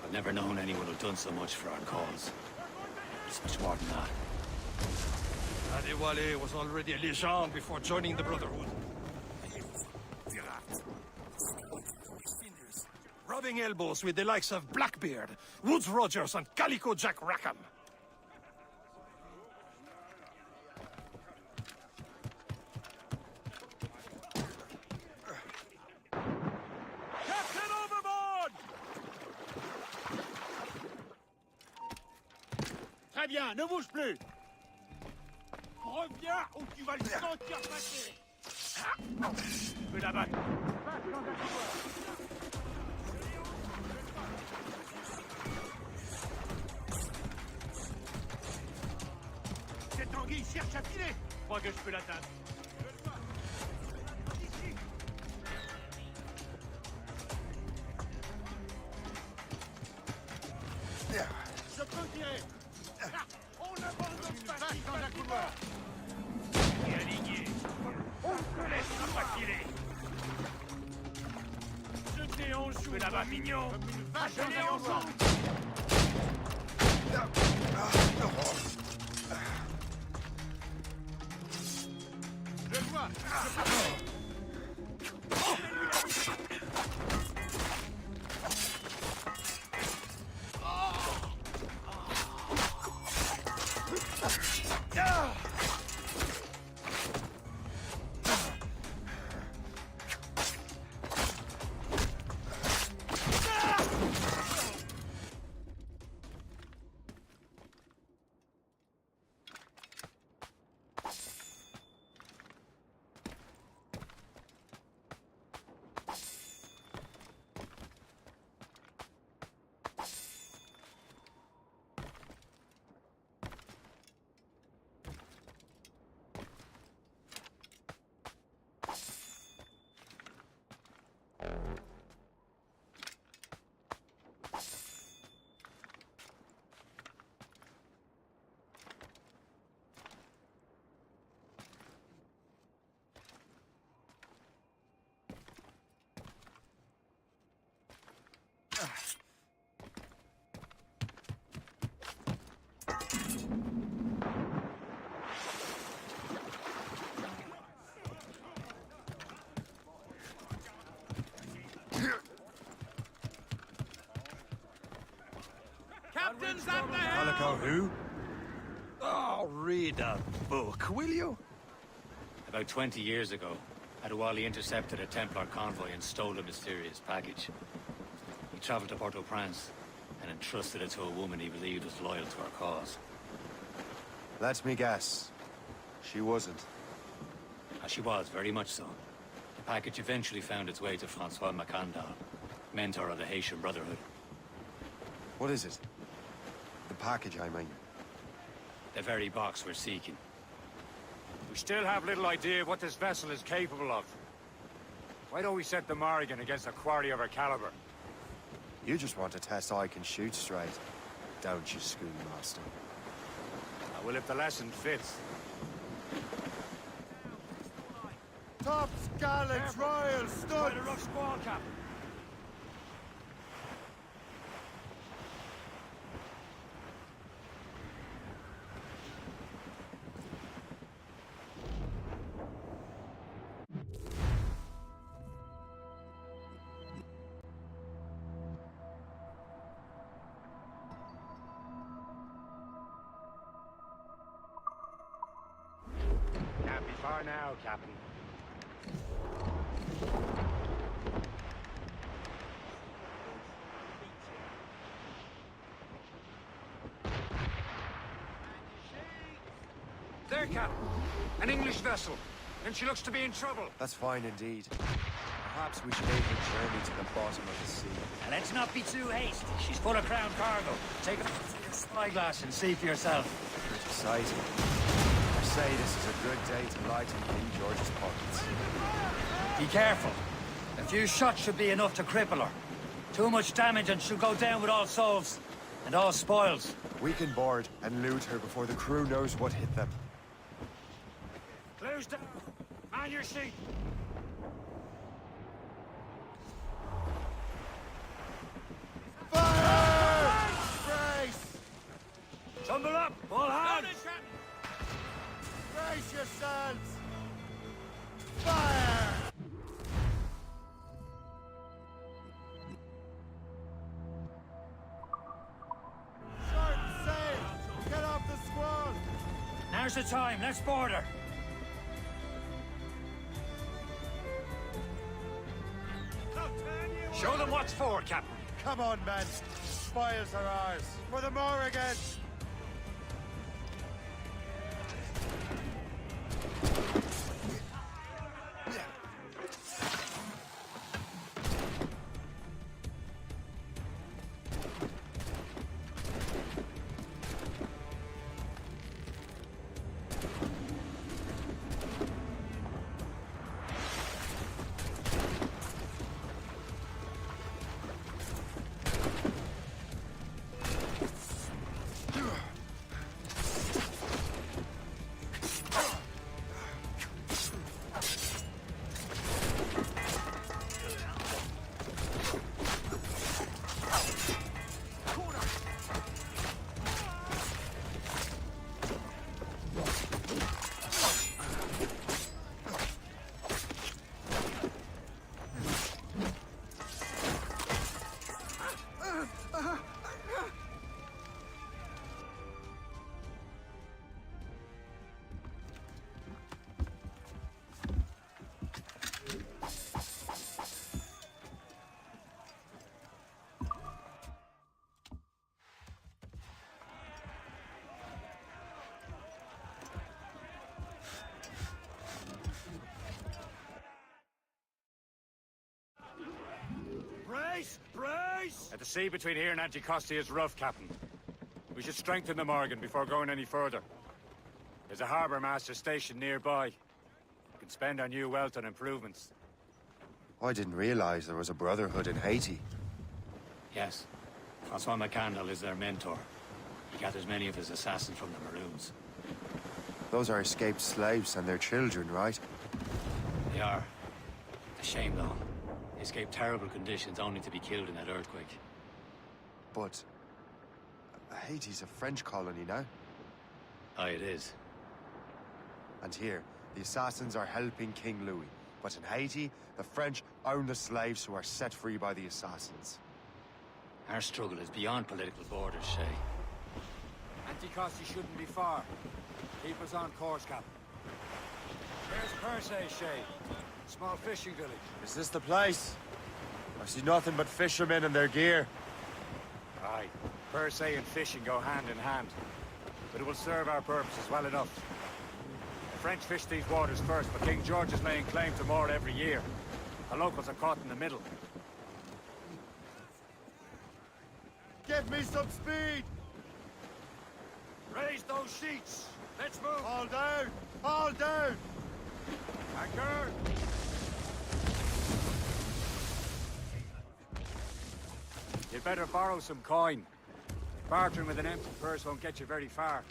I've never known anyone who'd done so much for our cause. It's much more than that. Adewale was already a legend before joining the Brotherhood. Rubbing elbows with the likes of Blackbeard, Woods Rogers, and Calico Jack Rackham. Captain overboard! Très bien, ne bouge plus! Reviens ou tu vas le sentir passer! Je peux la battre. Cette anguille cherche à filer! Je crois que je peux l'atteindre. Ici! Je peux tirer! On abandonne pas si dans un couloir! Et aligné! On ne laissera pas filer! Je déhanche là-bas, mignon! Achetez ensemble! Je vois! captain's at the helm! Calico who? Oh, read a book, will you? About 20 years ago, Adewale intercepted a Templar convoy and stole a mysterious package. He traveled to Port-au-Prince and entrusted it to a woman he believed was loyal to our cause. Let me guess. She wasn't. She was, very much so. The package eventually found its way to Francois Macandal, mentor of the Haitian Brotherhood. What is it? The package, I mean. The very box we're seeking. We still have little idea what this vessel is capable of. Why don't we set the Morrigan against a quarry of her caliber? You just want to test I can shoot straight, don't you, schoolmaster? Well, if the lesson fits. Top scallop, royal studs! Quite a rough squall, Captain. Can't be far now, Captain. There, Captain. An English vessel. And she looks to be in trouble. That's fine indeed. Perhaps we should aim a journey to the bottom of the sea. And let's not be too hasty. She's full of crown cargo. Take a spyglass and see for yourself. Pretty sighting. I say this is a good day to lighten King George's pockets. Be careful. A few shots should be enough to cripple her. Too much damage and she'll go down with all souls. And all spoils. We can board and loot her before the crew knows what hit them. Close down. Man your seat. Fire! Brace! Tumble up, all hands! Brace yourselves! Fire! Short sail! Get off the squall! Now's the time. Let's board her. Show them what's for, Captain. Come on, men. Spoils are ours. For the Morrigan! At the sea between here and Anticosti is rough, Captain. We should strengthen the Morgan before going any further. There's a harbour master stationed nearby. We can spend our new wealth on improvements. I didn't realize there was a brotherhood in Haiti. Yes. Francois Macandal is their mentor. He gathers many of his assassins from the Maroons. Those are escaped slaves and their children, right? They are. A shame, though. They escaped terrible conditions only to be killed in that earthquake. But Haiti's a French colony now. Aye, it is. And here, the assassins are helping King Louis. But in Haiti, the French own the slaves who are set free by the assassins. Our struggle is beyond political borders, Shay. Anticosti shouldn't be far. Keep us on course, Captain. There's Persay, Shay. Small fishing village. Is this the place? I see nothing but fishermen and their gear. Aye. Persay and fishing go hand in hand. But it will serve our purposes well enough. The French fish these waters first, but King George is laying claim to more every year. The locals are caught in the middle. Give me some speed! Raise those sheets! Let's move! All down! All down! Anchor! You'd better borrow some coin. Bartering with an empty purse won't get you very far.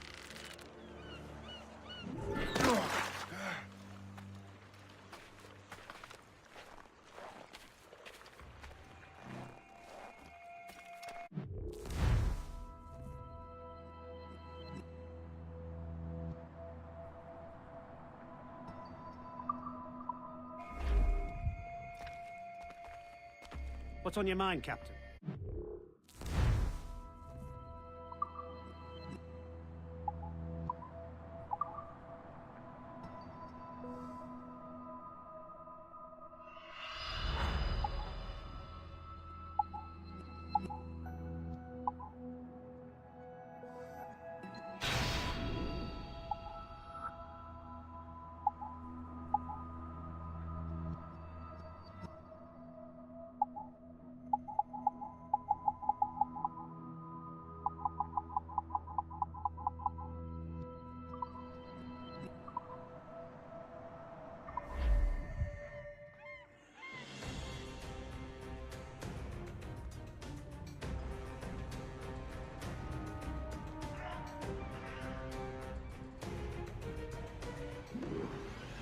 What's on your mind, Captain?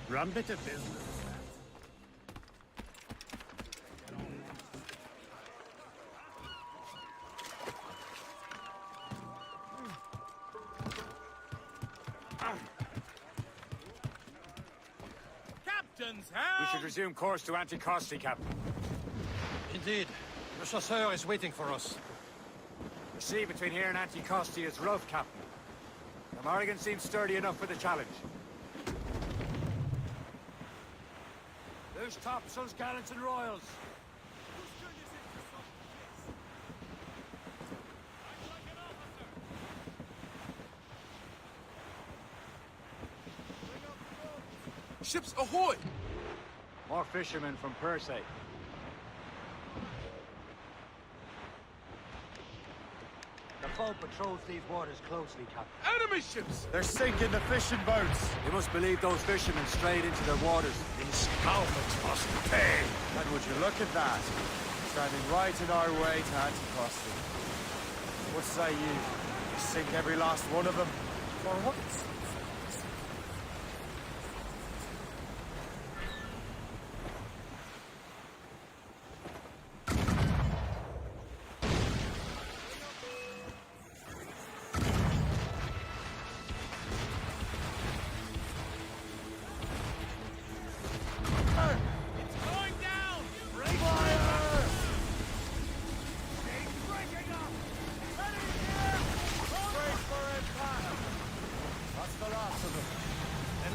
Run bit of business. Captain's help! We should resume course to Anticosti, Captain. Indeed. The chasseur is waiting for us. The sea between here and Anticosti is rough, Captain. The Morrigan seems sturdy enough for the challenge. Loose topsails, gallants and royals. Ships ahoy! More fishermen from Persay. The boat patrols these waters closely, Captain. Enemy ships! They're sinking the fishing boats! You must believe those fishermen strayed into their waters. These scoundrels must pay! And would you look at that? Standing right in our way to Anticosti. What say you? We sink every last one of them? For what?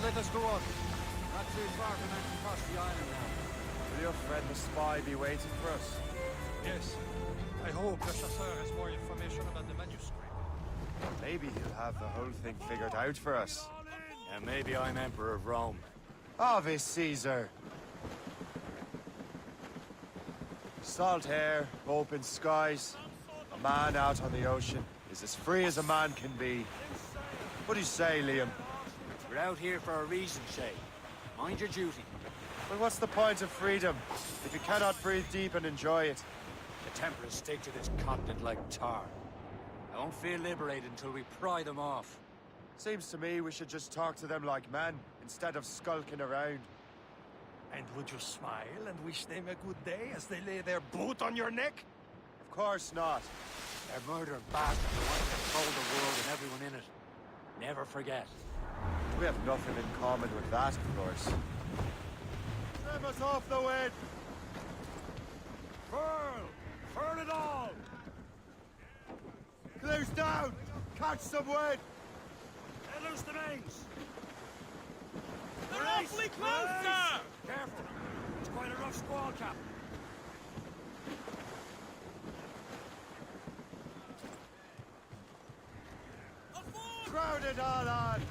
Let us go on. Not too far from Anticosti Island now. Will your friend the spy be waiting for us? Yes. I hope the chasseur has more information about the manuscript. Maybe he'll have the whole thing figured out for us. And maybe I'm Emperor of Rome. Ave Caesar! Salt air, open skies. A man out on the ocean is as free as a man can be. What do you say, Liam? We're out here for a reason, Shay. Mind your duty. Well, what's the point of freedom if you cannot breathe deep and enjoy it? The Templars stick to this continent like tar. I won't feel liberated until we pry them off. Seems to me we should just talk to them like men, instead of skulking around. And would you smile and wish them a good day as they lay their boot on your neck? Of course not. They're murdering bastards who want to control the world and everyone in it. Never forget. We have nothing in common with that, of course. Trim us off the wind! Furl! Furl it all! Clear's down! Catch some wind! Let loose the mains! They're awfully close, sir! Careful! It's quite a rough squall, Cap. Crowd it all on!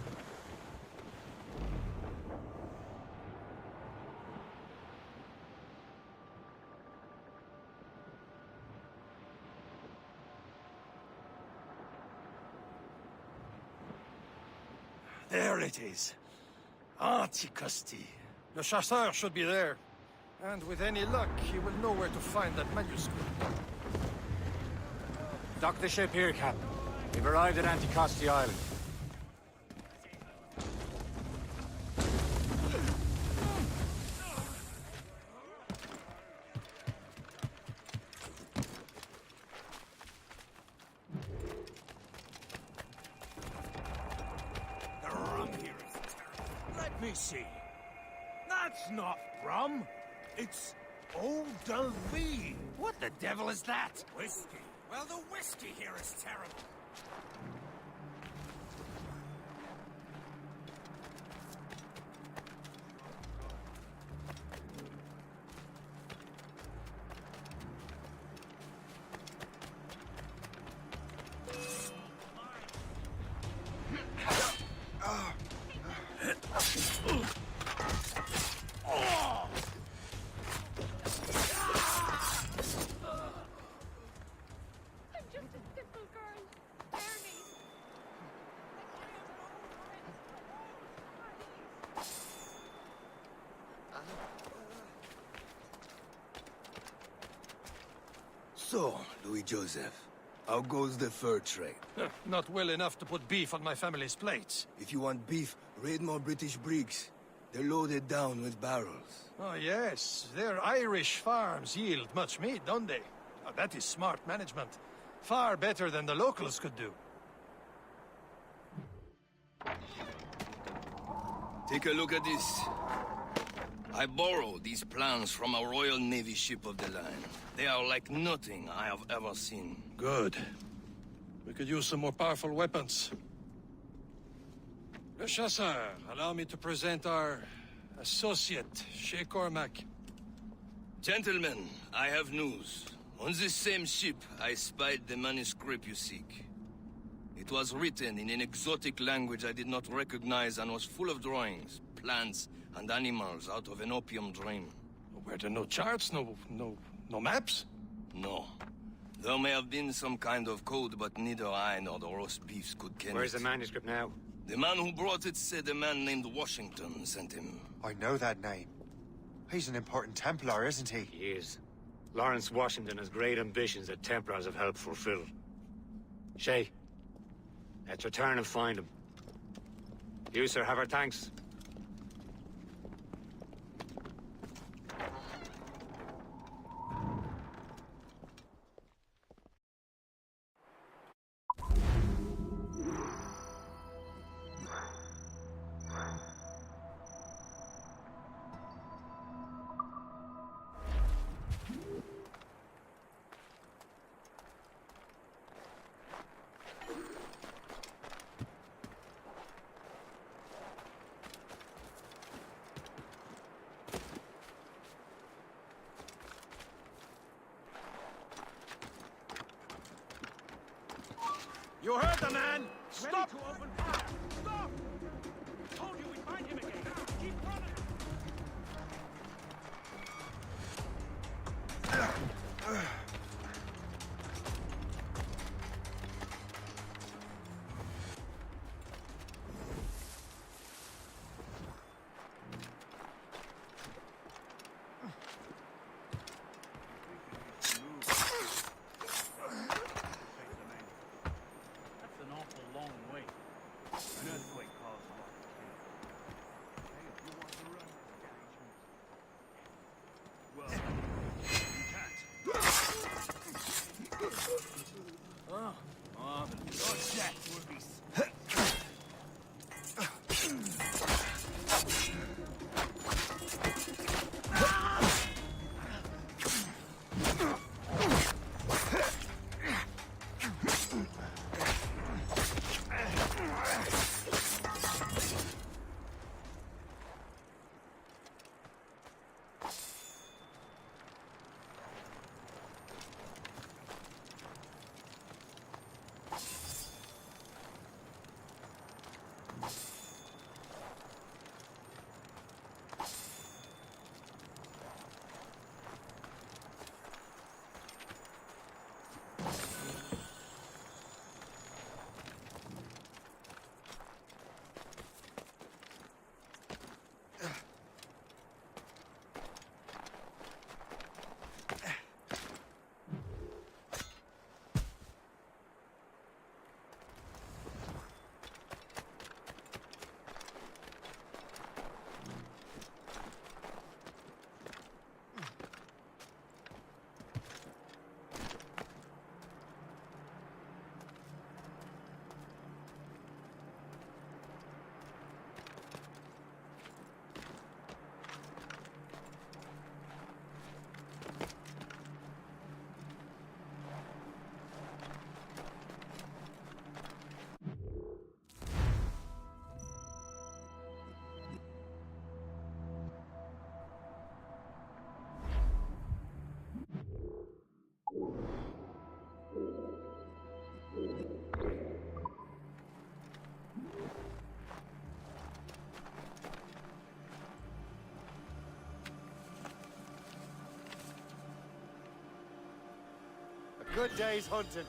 There it is. Anticosti. Le chasseur should be there. And with any luck, he will know where to find that manuscript. Dock the ship here, Captain. We've arrived at Anticosti Island. The rum here is terrible. Let me see. That's not rum. It's eau de vie. What the devil is that? Whiskey. Well, the whiskey here is terrible. So, Louis Joseph, how goes the fur trade? Not well enough to put beef on my family's plates. If you want beef, raid more British brigs. They're loaded down with barrels. Oh, yes. Their Irish farms yield much meat, don't they? Oh, that is smart management. Far better than the locals could do. Take a look at this. I borrowed these plans from a Royal Navy ship of the line. They are like nothing I have ever seen. Good. We could use some more powerful weapons. Le Chasseur, allow me to present our associate, Shay Cormac. Gentlemen, I have news. On this same ship, I spied the manuscript you seek. It was written in an exotic language I did not recognize and was full of drawings, plants, and animals out of an opium dream. Were there no charts, no maps? No. There may have been some kind of code, but neither I nor the roast beefs could ken Where's it. the manuscript now? The man who brought it said a man named Washington sent him. I know that name. He's an important Templar, isn't he? He is. Lawrence Washington has great ambitions that Templars have helped fulfill. Shay, let's return and find him. You, sir, have our thanks. You heard the man! Stop! Ready to open fire! Stop! Told you we'd find him again! Keep running! That's an awful long way. An earthquake caused a lot of Good day's hunting.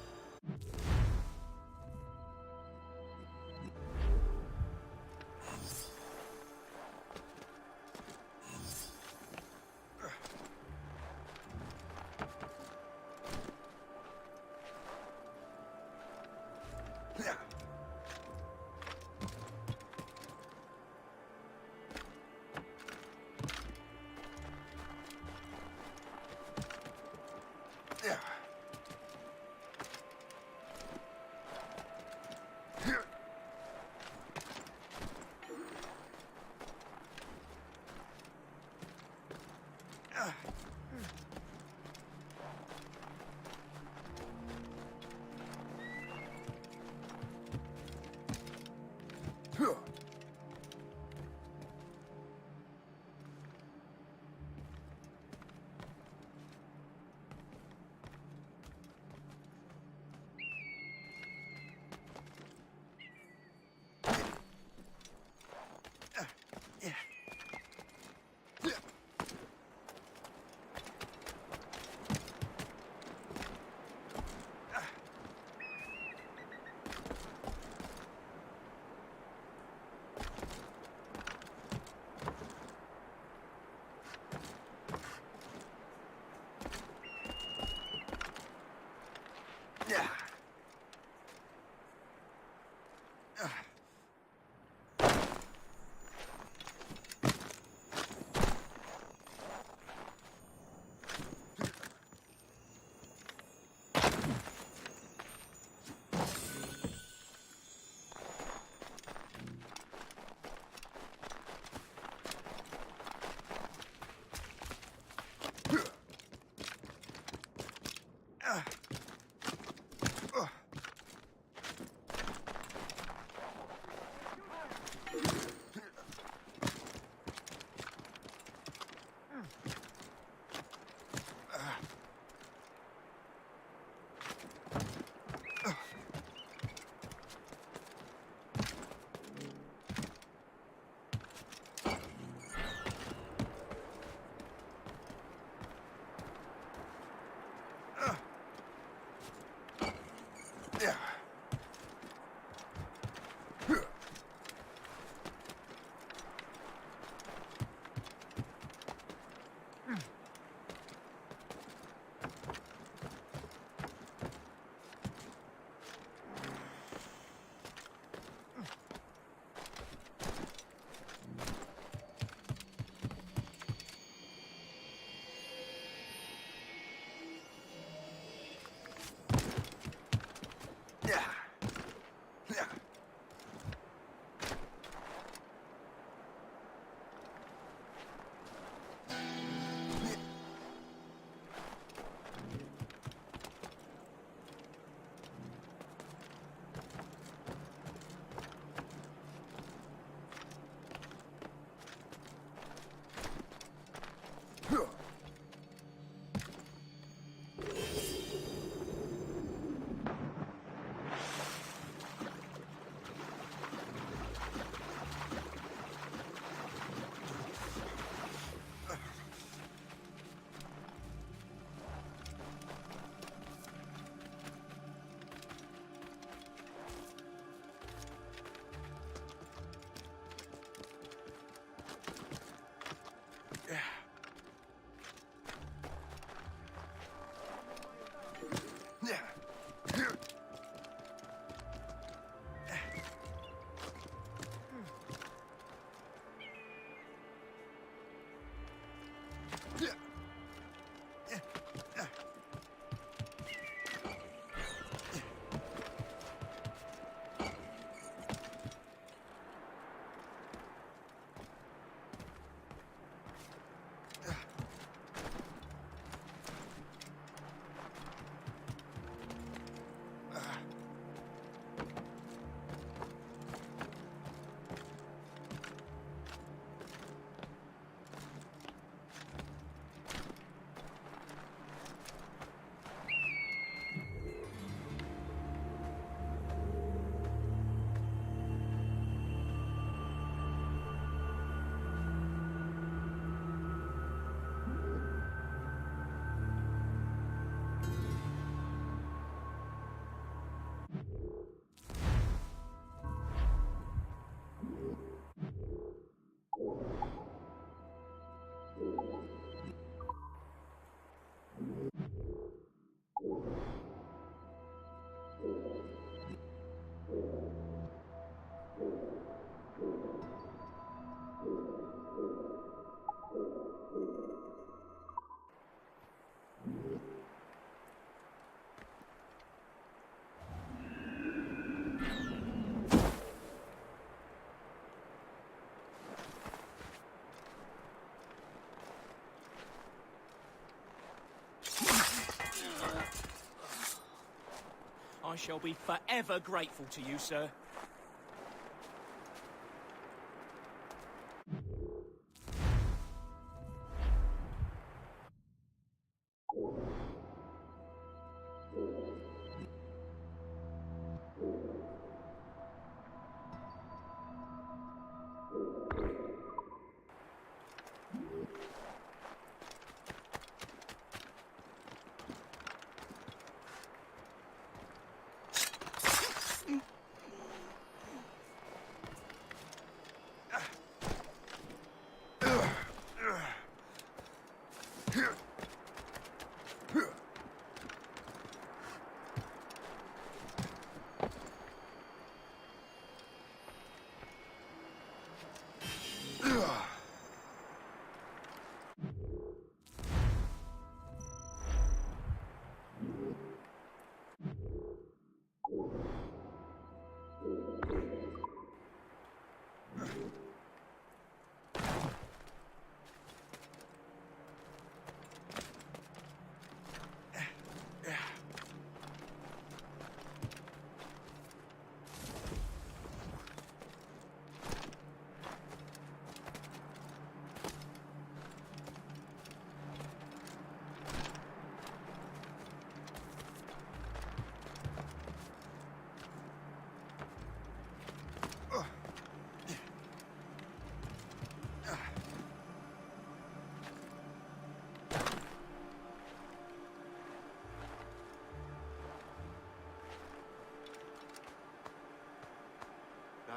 I shall be forever grateful to you, sir.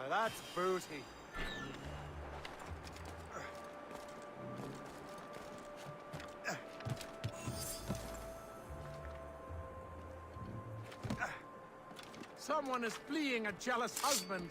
Now that's booty. Someone is fleeing a jealous husband.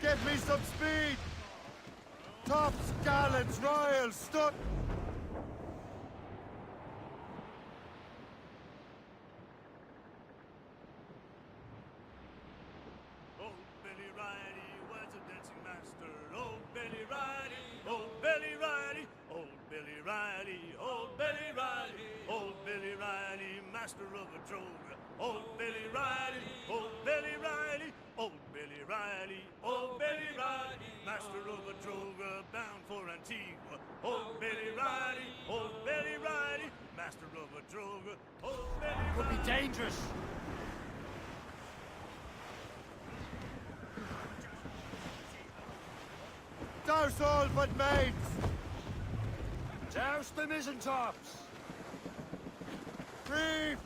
Give me some speed! Tops, gallants, royals, stuck! Old Billy Riley was a dancing master. Old Billy Riley, old Billy Riley, old Billy Riley, old Billy Riley, old Billy Riley, master of a droga. Old Billy Riley, old Billy Riley, old Billy Riley, old Billy Riley, master of a droga, bound for Antigua. Old Billy Riley, old Billy Riley, master of a droga. Old Billy Riley. Could be dangerous. Douse all but mates! Douse the mizzentops! Reef!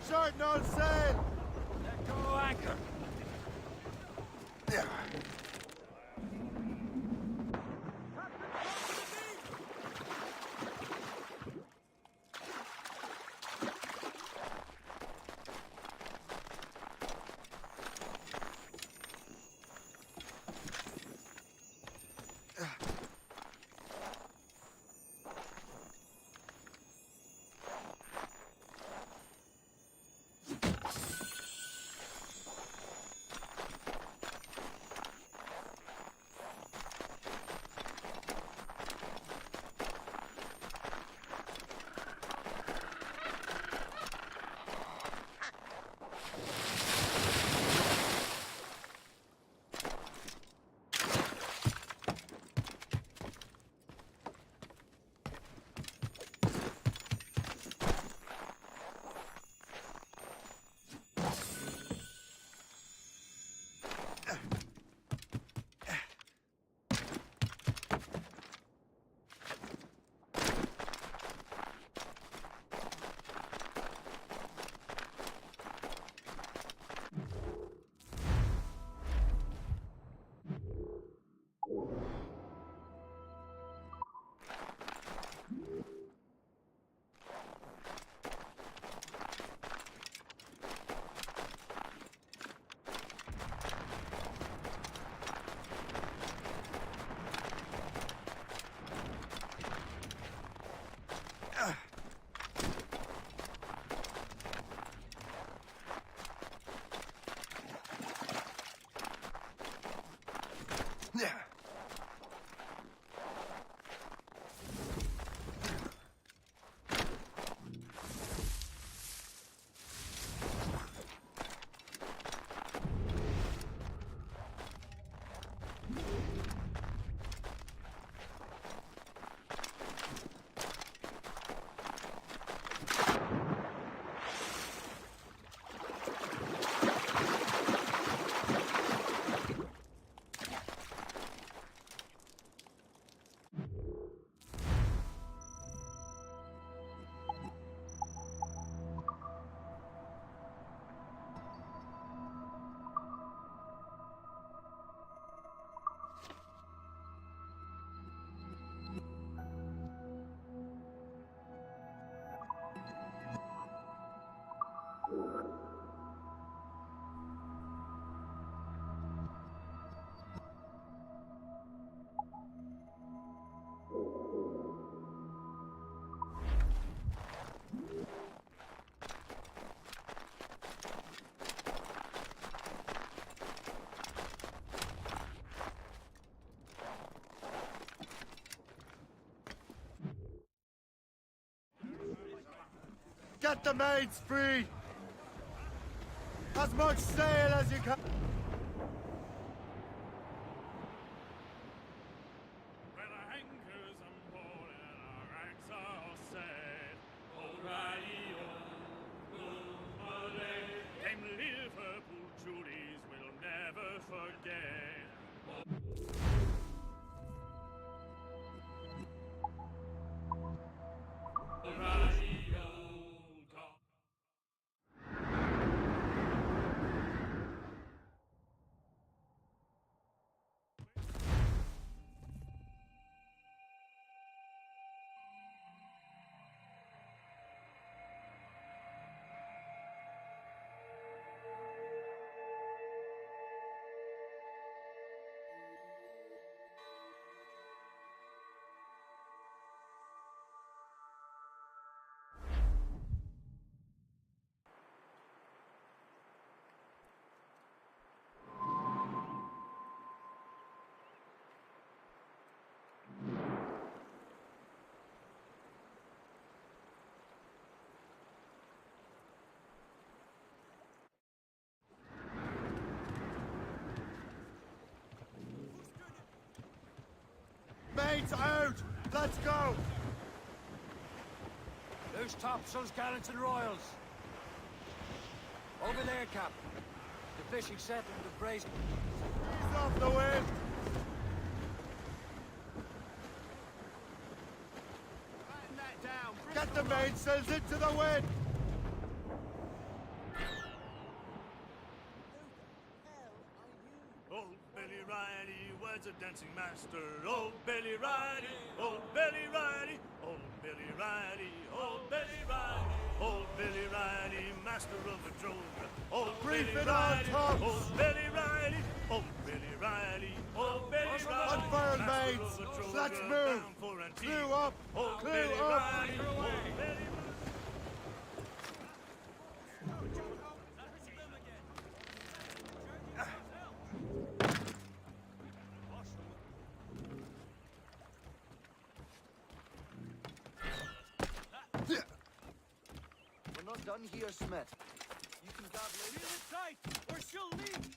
Shorten all sail! Let go anchor! Get the mates free! As much sail as you can! Mates out! Let's go! Loose topsails, gallants and royals. Over there, Captain. The fishing set and the brace. Ease off the wind! Batten that down. Get the mainsails into the wind! Old Billy Riley was a dancing master. Old Billy Riley, old Billy Riley, old Billy Riley, old Billy Riley, old Billy Riley, master of the droga. Old Reef Billy it on Riley, tops! old Billy Riley, old Billy Riley, old Billy Riley. Unfurled, master mates! of the droga, Let's move! bound for Antigua. Clew up! Old Clew Billy up! Riley, old Billy We're not done here, Smith. You can guard later. Feel it tight, or she'll leak.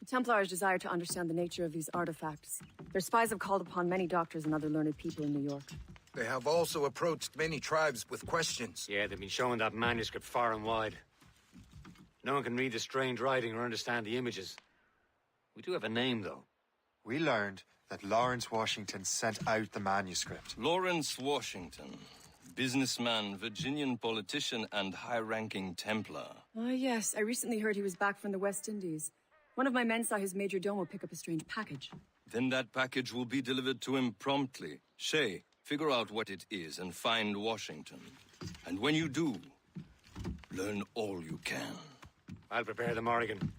The Templars desire to understand the nature of these artifacts. Their spies have called upon many doctors and other learned people in New York. They have also approached many tribes with questions. Yeah, they've been showing that manuscript far and wide. No one can read the strange writing or understand the images. We do have a name, though. We learned that Lawrence Washington sent out the manuscript. Lawrence Washington. Businessman, Virginian politician, and high-ranking Templar. Ah, yes. I recently heard he was back from the West Indies. One of my men saw his major domo pick up a strange package. Then that package will be delivered to him promptly. Shay, figure out what it is and find Washington. And when you do, learn all you can. I'll prepare the Morrigan.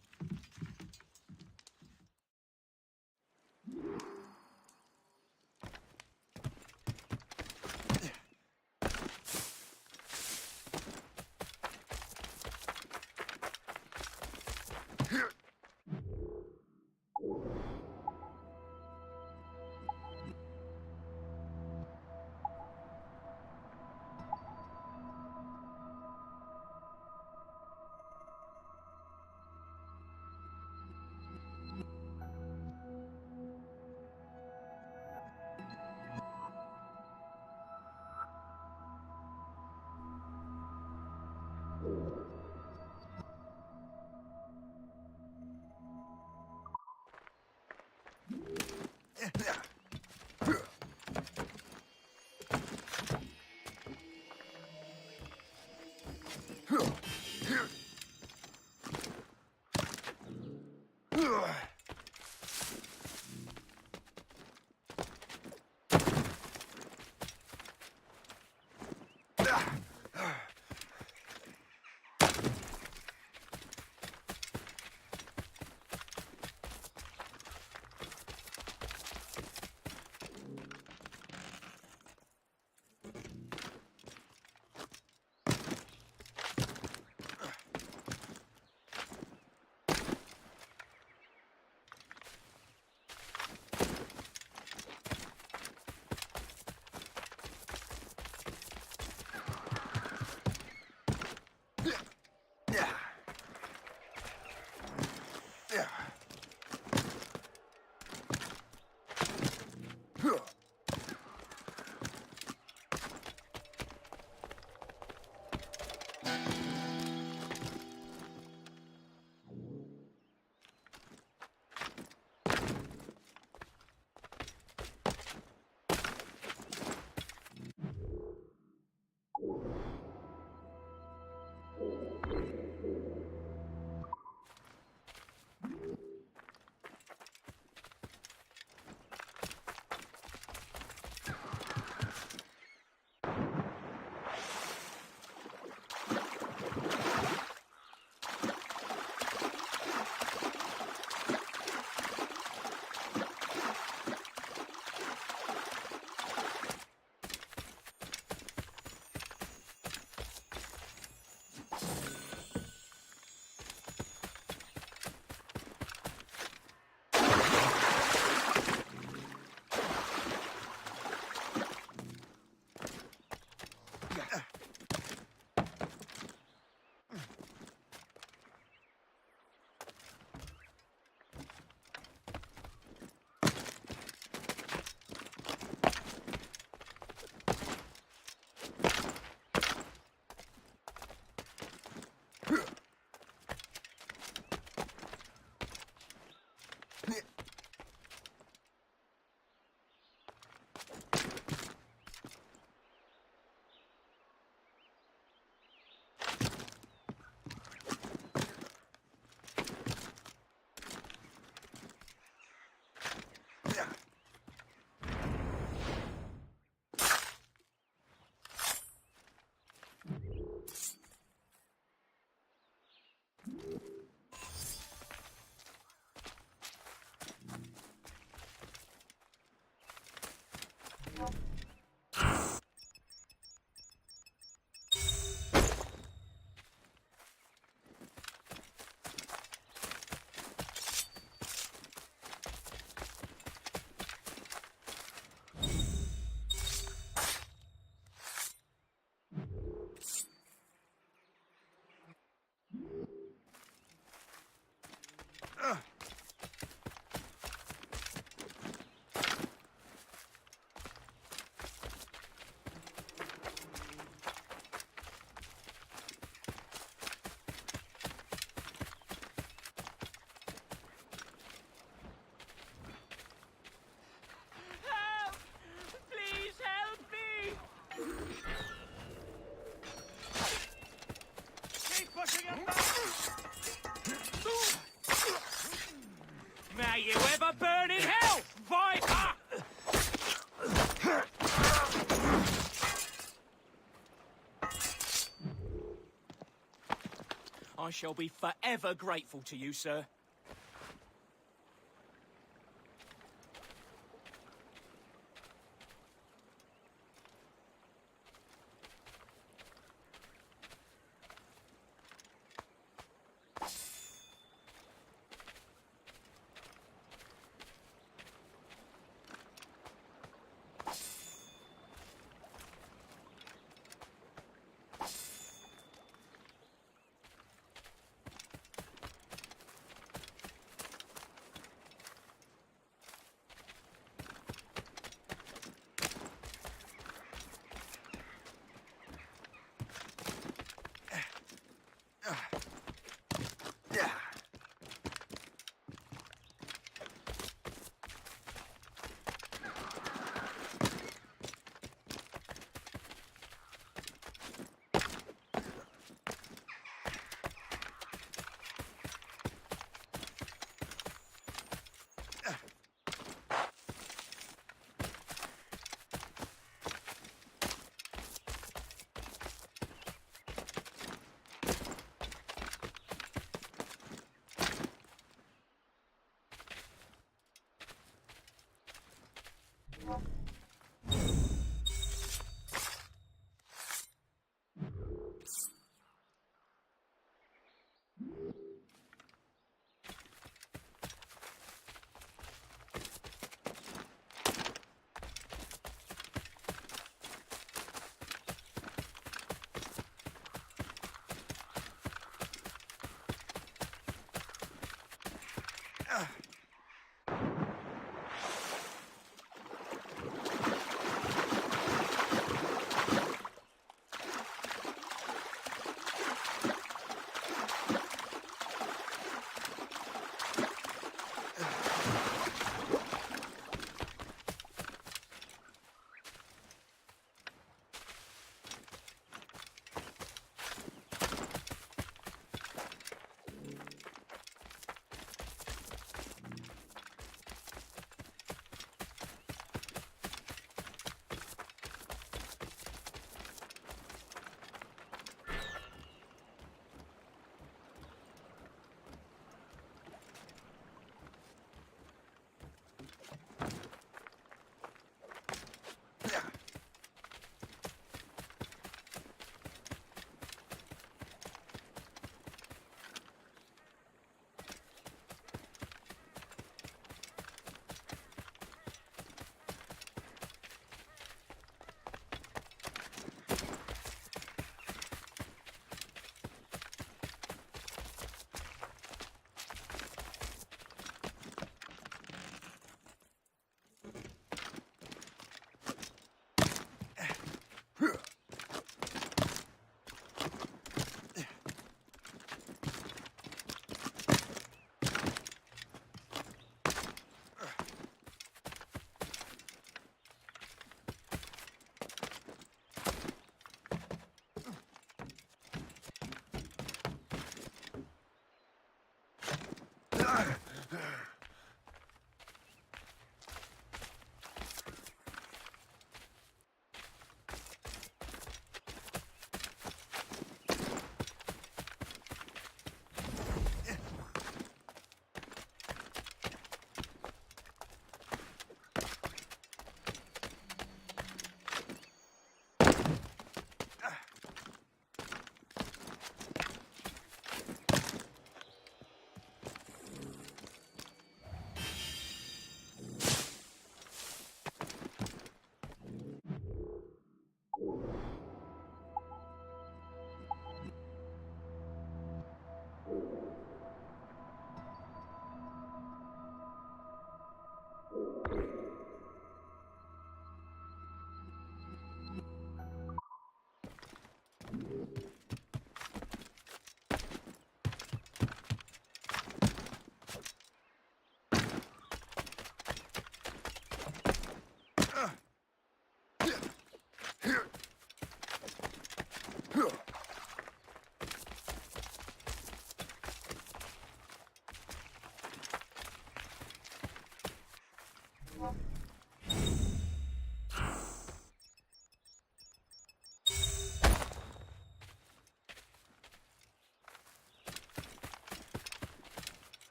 May you ever burn in hell, Viper! I shall be forever grateful to you, sir.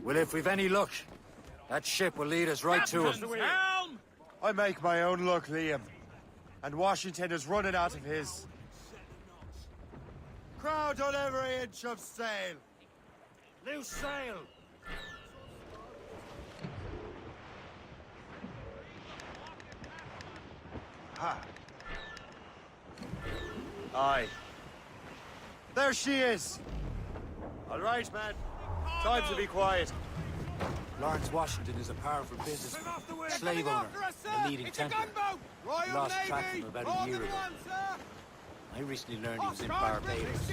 Well, if we've any luck, that ship will lead us right to him. I make my own luck, Liam. And Washington is running out of his. Crowd on every inch of sail. Loose sail! Ha! Aye. There she is! All right, man. Time to be quiet. Lawrence Washington is a powerful businessman, slave owner, a leading Templar. We lost track of him about a year ago. I recently learned he was in Barbados,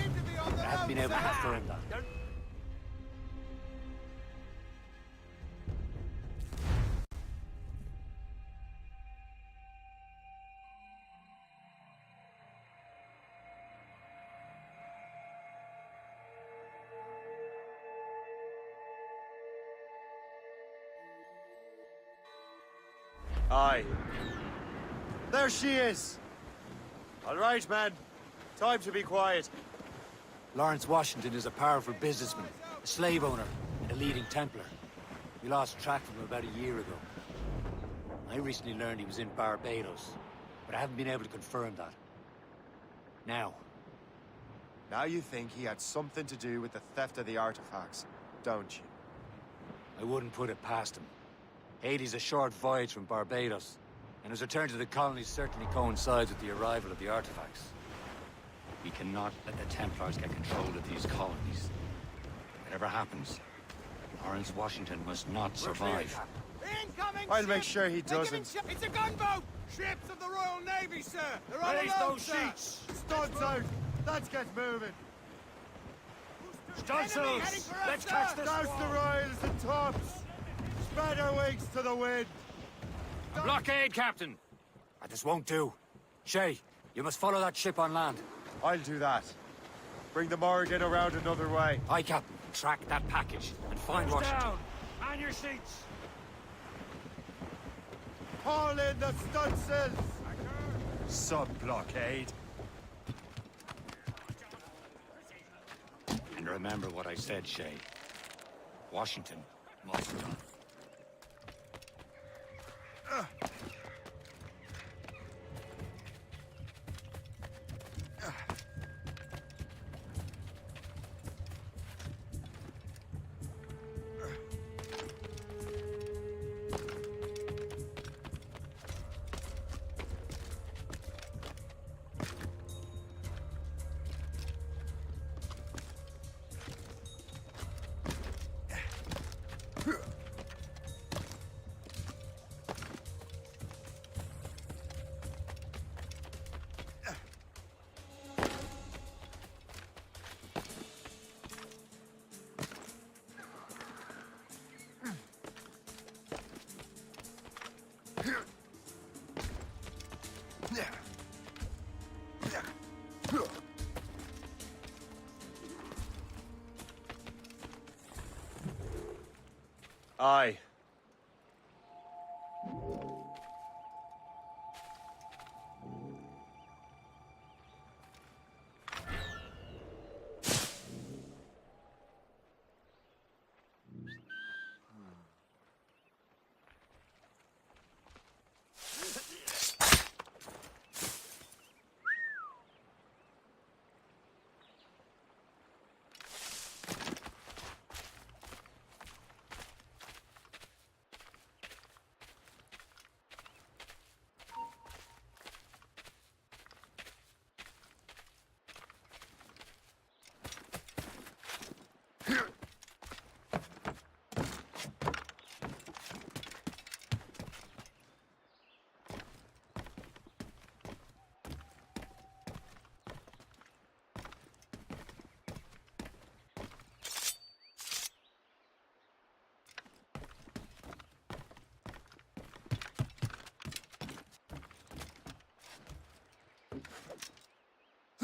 but I haven't been able to confirm that. Aye. There she is! All right, man. Time to be quiet. Lawrence Washington is a powerful businessman, a slave owner, and a leading Templar. We lost track of him about a year ago. I recently learned he was in Barbados, but I haven't been able to confirm that. Now you think he had something to do with the theft of the artifacts, don't you? I wouldn't put it past him. Haiti's a short voyage from Barbados, and his return to the colonies certainly coincides with the arrival of the artifacts. We cannot let the Templars get control of these colonies. Whatever happens, Lawrence Washington must not survive. Incoming I'll make ship! sure he They're doesn't. giving It's a gunboat! Ships of the Royal Navy, sir! They're on Raise the road, those sir! sheets! Studs out! Let's get moving! Enemy heading for us, Let's sir! catch this Douse the royals and tops! Spread our wings to the wind! A blockade, Captain! This won't do. Shay, you must follow that ship on land. I'll do that. Bring the Morrigan around another way. Aye, Captain. Track that package and find Hands Washington. down! Man your seats! Haul in the stunsails! Sub-blockade. And remember what I said, Shay. Washington must die. Aye.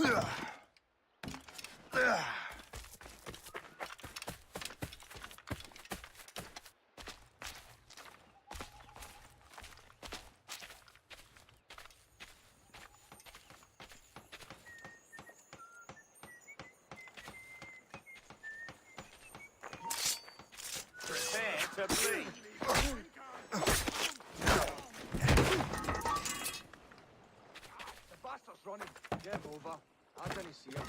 Prepare to bleed. The bastard's running. Get him over. I didn't see him.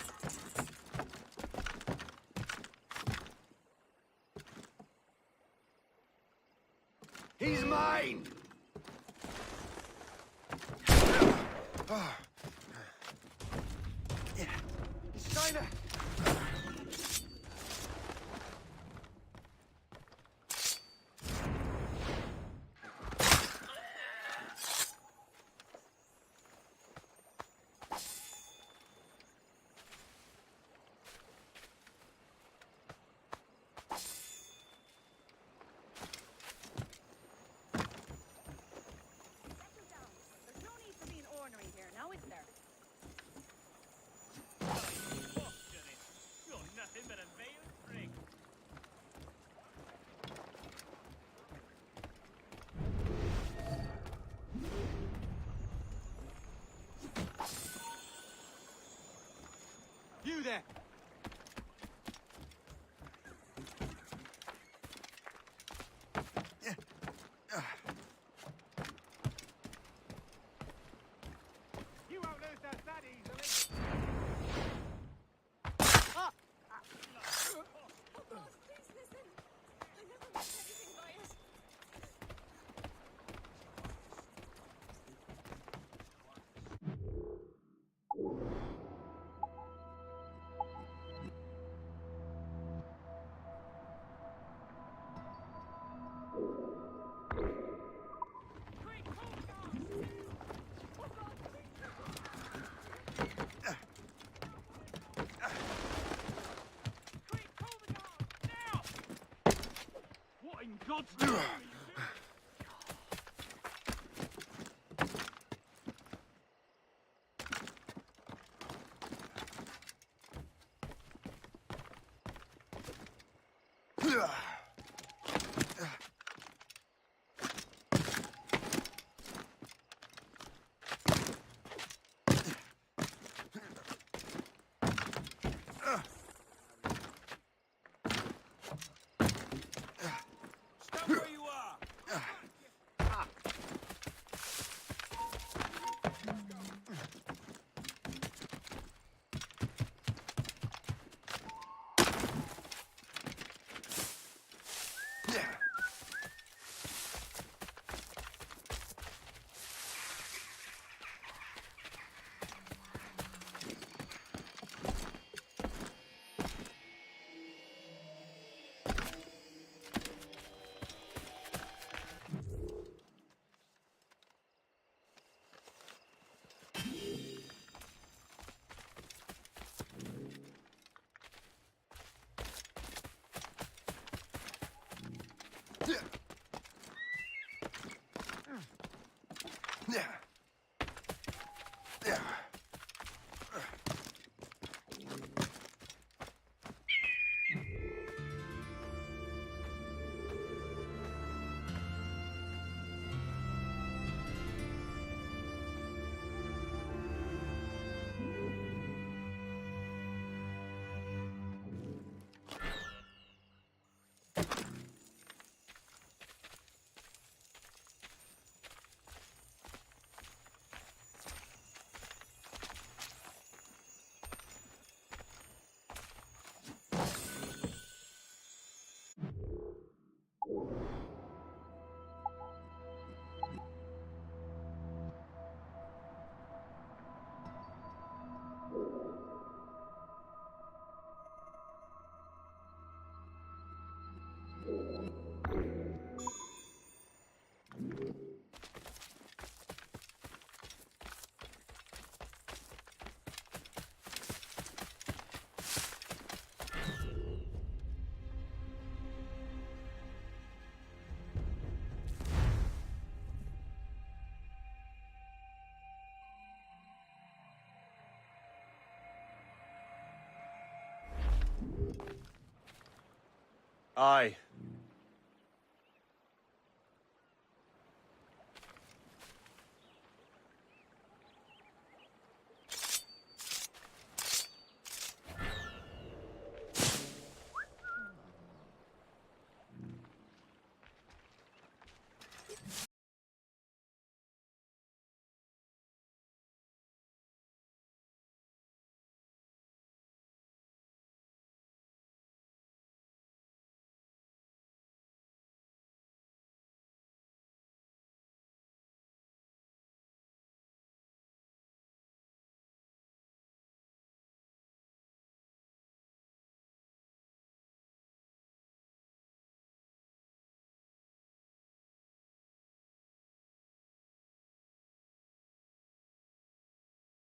He's mine! He's trying to... There's no need for being ornery here, now is there? You're nothing but a veiled prig. You there! You won't lose us that easily. Please listen. I never meant anything by it. What in God's name? Stop where you are! Aye,